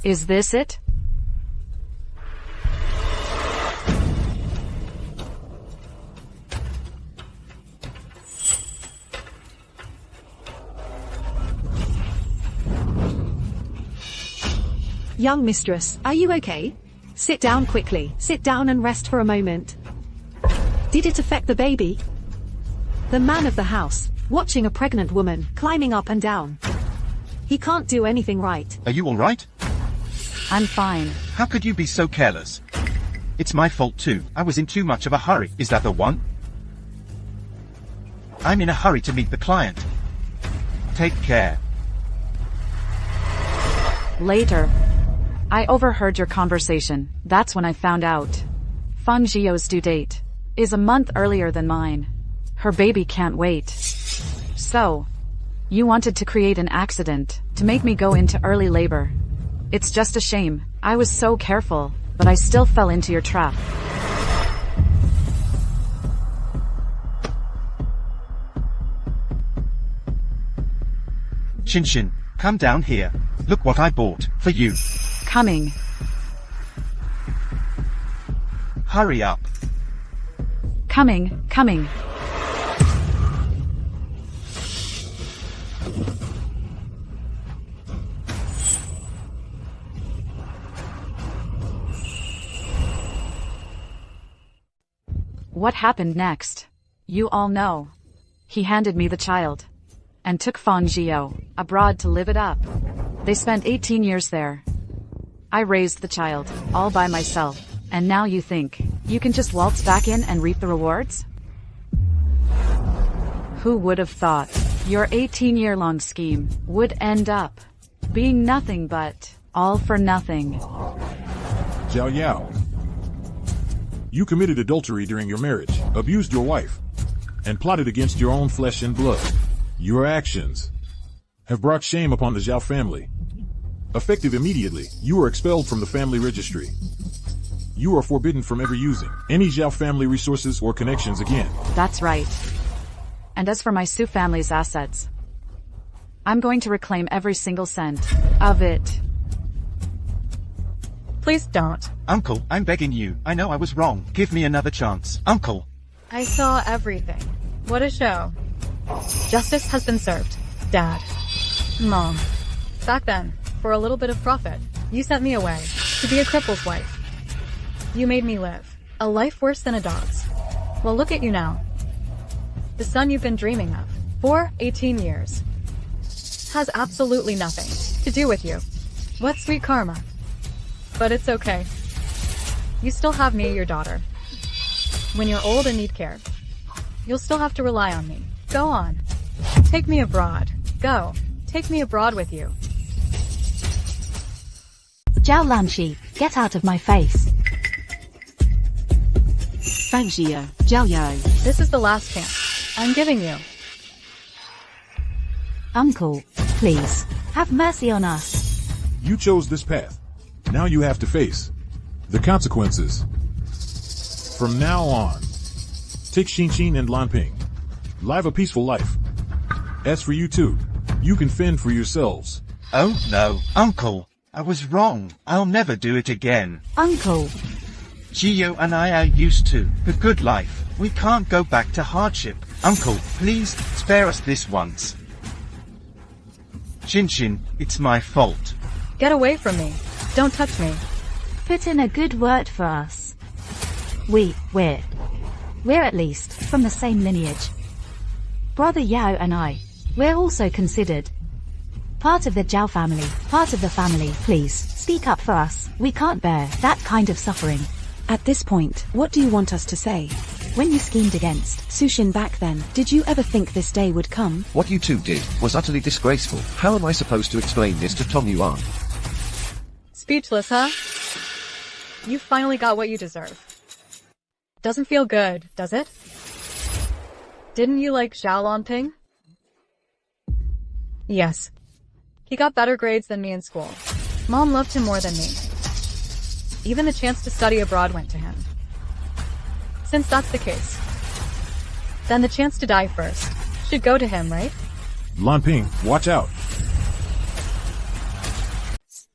Is this it?
Young mistress, are you okay? Sit down quickly. Sit down and rest for a moment. Did it affect the baby? The man of the house, watching a pregnant woman climbing up and down. He can't do anything right.
Are you alright?
I'm fine.
How could you be so careless? It's my fault too. I was in too much of a hurry. Is that the one? I'm in a hurry to meet the client. Take care.
Later, I overheard your conversation. That's when I found out. Fang Zhiyou's due date is a month earlier than mine. Her baby can't wait. So, you wanted to create an accident to make me go into early labor. It's just a shame. I was so careful, but I still fell into your trap.
Shinshin, come down here. Look what I bought for you.
Coming.
Hurry up.
Coming. What happened next? You all know. He handed me the child. And took Fangio abroad to live it up. They spent 18 years there. I raised the child, all by myself. And now you think, you can just waltz back in and reap the rewards? Who would have thought your 18-year-long scheme would end up being nothing but all for nothing?
Zhao Yao. You committed adultery during your marriage, abused your wife, and plotted against your own flesh and blood. Your actions have brought shame upon the Zhao family. Effective immediately, you are expelled from the family registry. You are forbidden from ever using any Zhao family resources or connections again.
That's right. And as for my Su family's assets, I'm going to reclaim every single cent of it.
Please don't.
Uncle, I'm begging you. I know I was wrong. Give me another chance. Uncle.
I saw everything. What a show. Justice has been served. Dad. Mom. Back then, for a little bit of profit, you sent me away to be a cripple's wife. You made me live a life worse than a dog's. Well, look at you now. The son you've been dreaming of for 18 years has absolutely nothing to do with you. What sweet karma. But it's okay. You still have me, your daughter. When you're old and need care, you'll still have to rely on me. Go on. Take me abroad. Go. Take me abroad with you.
Zhao Lanqi, get out of my face.
Fangio, Zhao Yao.
This is the last chance I'm giving you.
Uncle, please, have mercy on us.
You chose this path. Now you have to face the consequences. From now on, take Xinxin and Lanping. Live a peaceful life. As for you two, you can fend for yourselves.
Oh no, Uncle. I was wrong. I'll never do it again.
Uncle.
Gio and I are used to the good life. We can't go back to hardship. Uncle, please, spare us this once. Shinshin, it's my fault.
Get away from me. Don't touch me.
Put in a good word for us. We're at least from the same lineage. Brother Yao and I, we're also considered part of the Zhao family, part of the family. Please, speak up for us. We can't bear that kind of suffering.
At this point, what do you want us to say? When you schemed against Sushin back then, did you ever think this day would come?
What you two did was utterly disgraceful. How am I supposed to explain this to Tong Yuan?
Speechless, huh? You finally got what you deserve. Doesn't feel good, does it? Didn't you like Zhao Lanping? Yes. He got better grades than me in school. Mom loved him more than me. Even the chance to study abroad went to him. Since that's the case, then the chance to die first should go to him, right?
Lanping, watch out.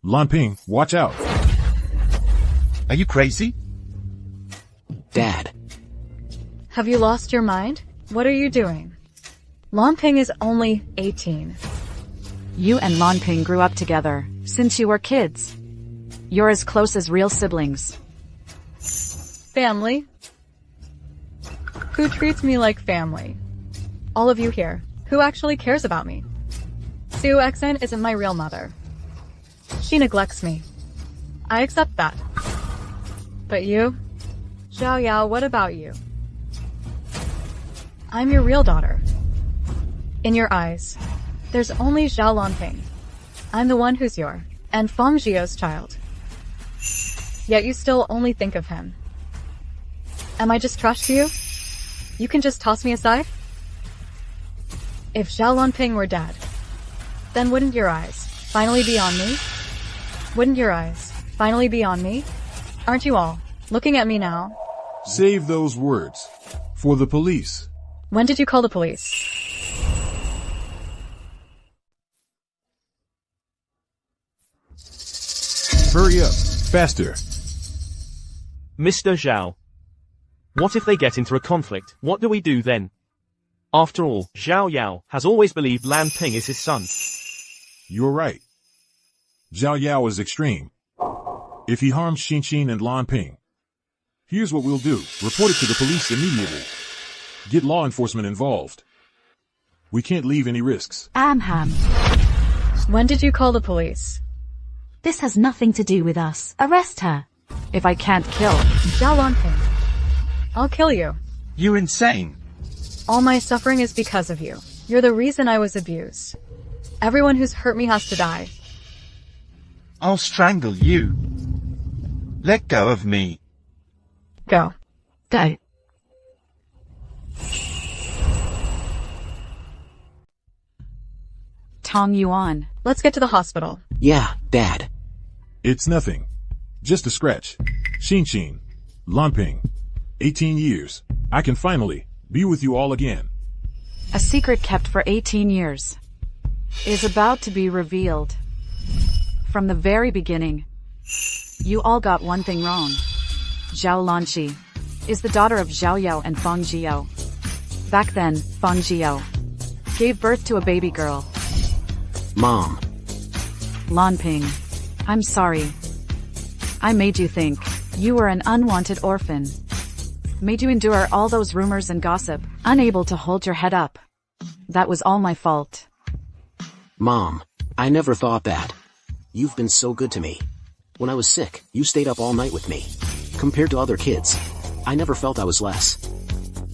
Lanping, watch out.
Are you crazy?
Dad.
Have you lost your mind? What are you doing? Lanping is only 18.
You and Lanping grew up together since you were kids. You're as close as real siblings.
Family? Who treats me like family? All of you here. Who actually cares about me? Su Exin isn't my real mother. She neglects me. I accept that. But you? Zhao Yao, what about you? I'm your real daughter. In your eyes, there's only Zhao Lanping. I'm the one who's your and Fangio's child. Yet you still only think of him. Am I just trash to you? You can just toss me aside? If Zhao Lanping were dead, then wouldn't your eyes finally be on me? Wouldn't your eyes finally be on me? Aren't you all looking at me now?
Save those words for the police.
When did you call the police?
Hurry up. Faster.
Mr. Zhao. What if they get into a conflict? What do we do then? After all, Zhao Yao has always believed Lan Ping is his son.
You're right. Zhao Yao is extreme. If he harms Xin and Lan Ping, here's what we'll do. Report it to the police immediately. Get law enforcement involved. We can't leave any risks.
Ham.
When did you call the police?
This has nothing to do with us. Arrest her.
If I can't kill
Zhao Lanping, I'll kill you.
You're insane.
All my suffering is because of you. You're the reason I was abused. Everyone who's hurt me has to die.
I'll strangle you. Let go of me.
Go.
Go.
Tong Yuan.
Let's get to the hospital.
Yeah, Dad.
It's nothing. Just a scratch. Xin, Lan Ping. 18 years. I can finally be with you all again.
A secret kept for 18 years is about to be revealed. From the very beginning, you all got one thing wrong. Zhao Lanqi is the daughter of Zhao Yao and Fang Jiao. Back then, Fang Jiao gave birth to a baby girl.
Mom.
Lan Ping, I'm sorry. I made you think you were an unwanted orphan. Made you endure all those rumors and gossip, unable to hold your head up. That was all my fault.
Mom, I never thought that. You've been so good to me. When I was sick, you stayed up all night with me. Compared to other kids, I never felt I was less.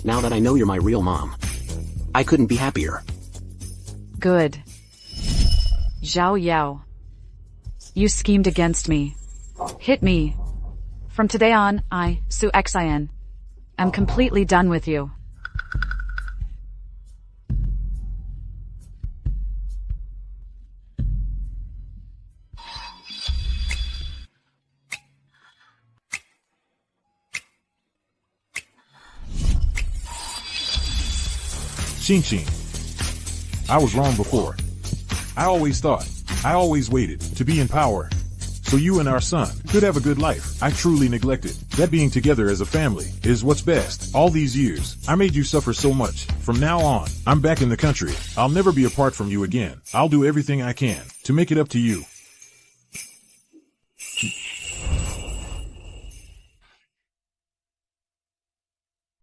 Now that I know you're my real mom, I couldn't be happier.
Good. Zhao Yao. You schemed against me. Hit me. From today on, I, Su Xin, am completely done with you.
Xin, I was wrong before. I always waited to be in power, so you and our son could have a good life. I truly neglected that being together as a family is what's best. All these years, I made you suffer so much. From now on, I'm back in the country. I'll never be apart from you again. I'll do everything I can to make it up to you.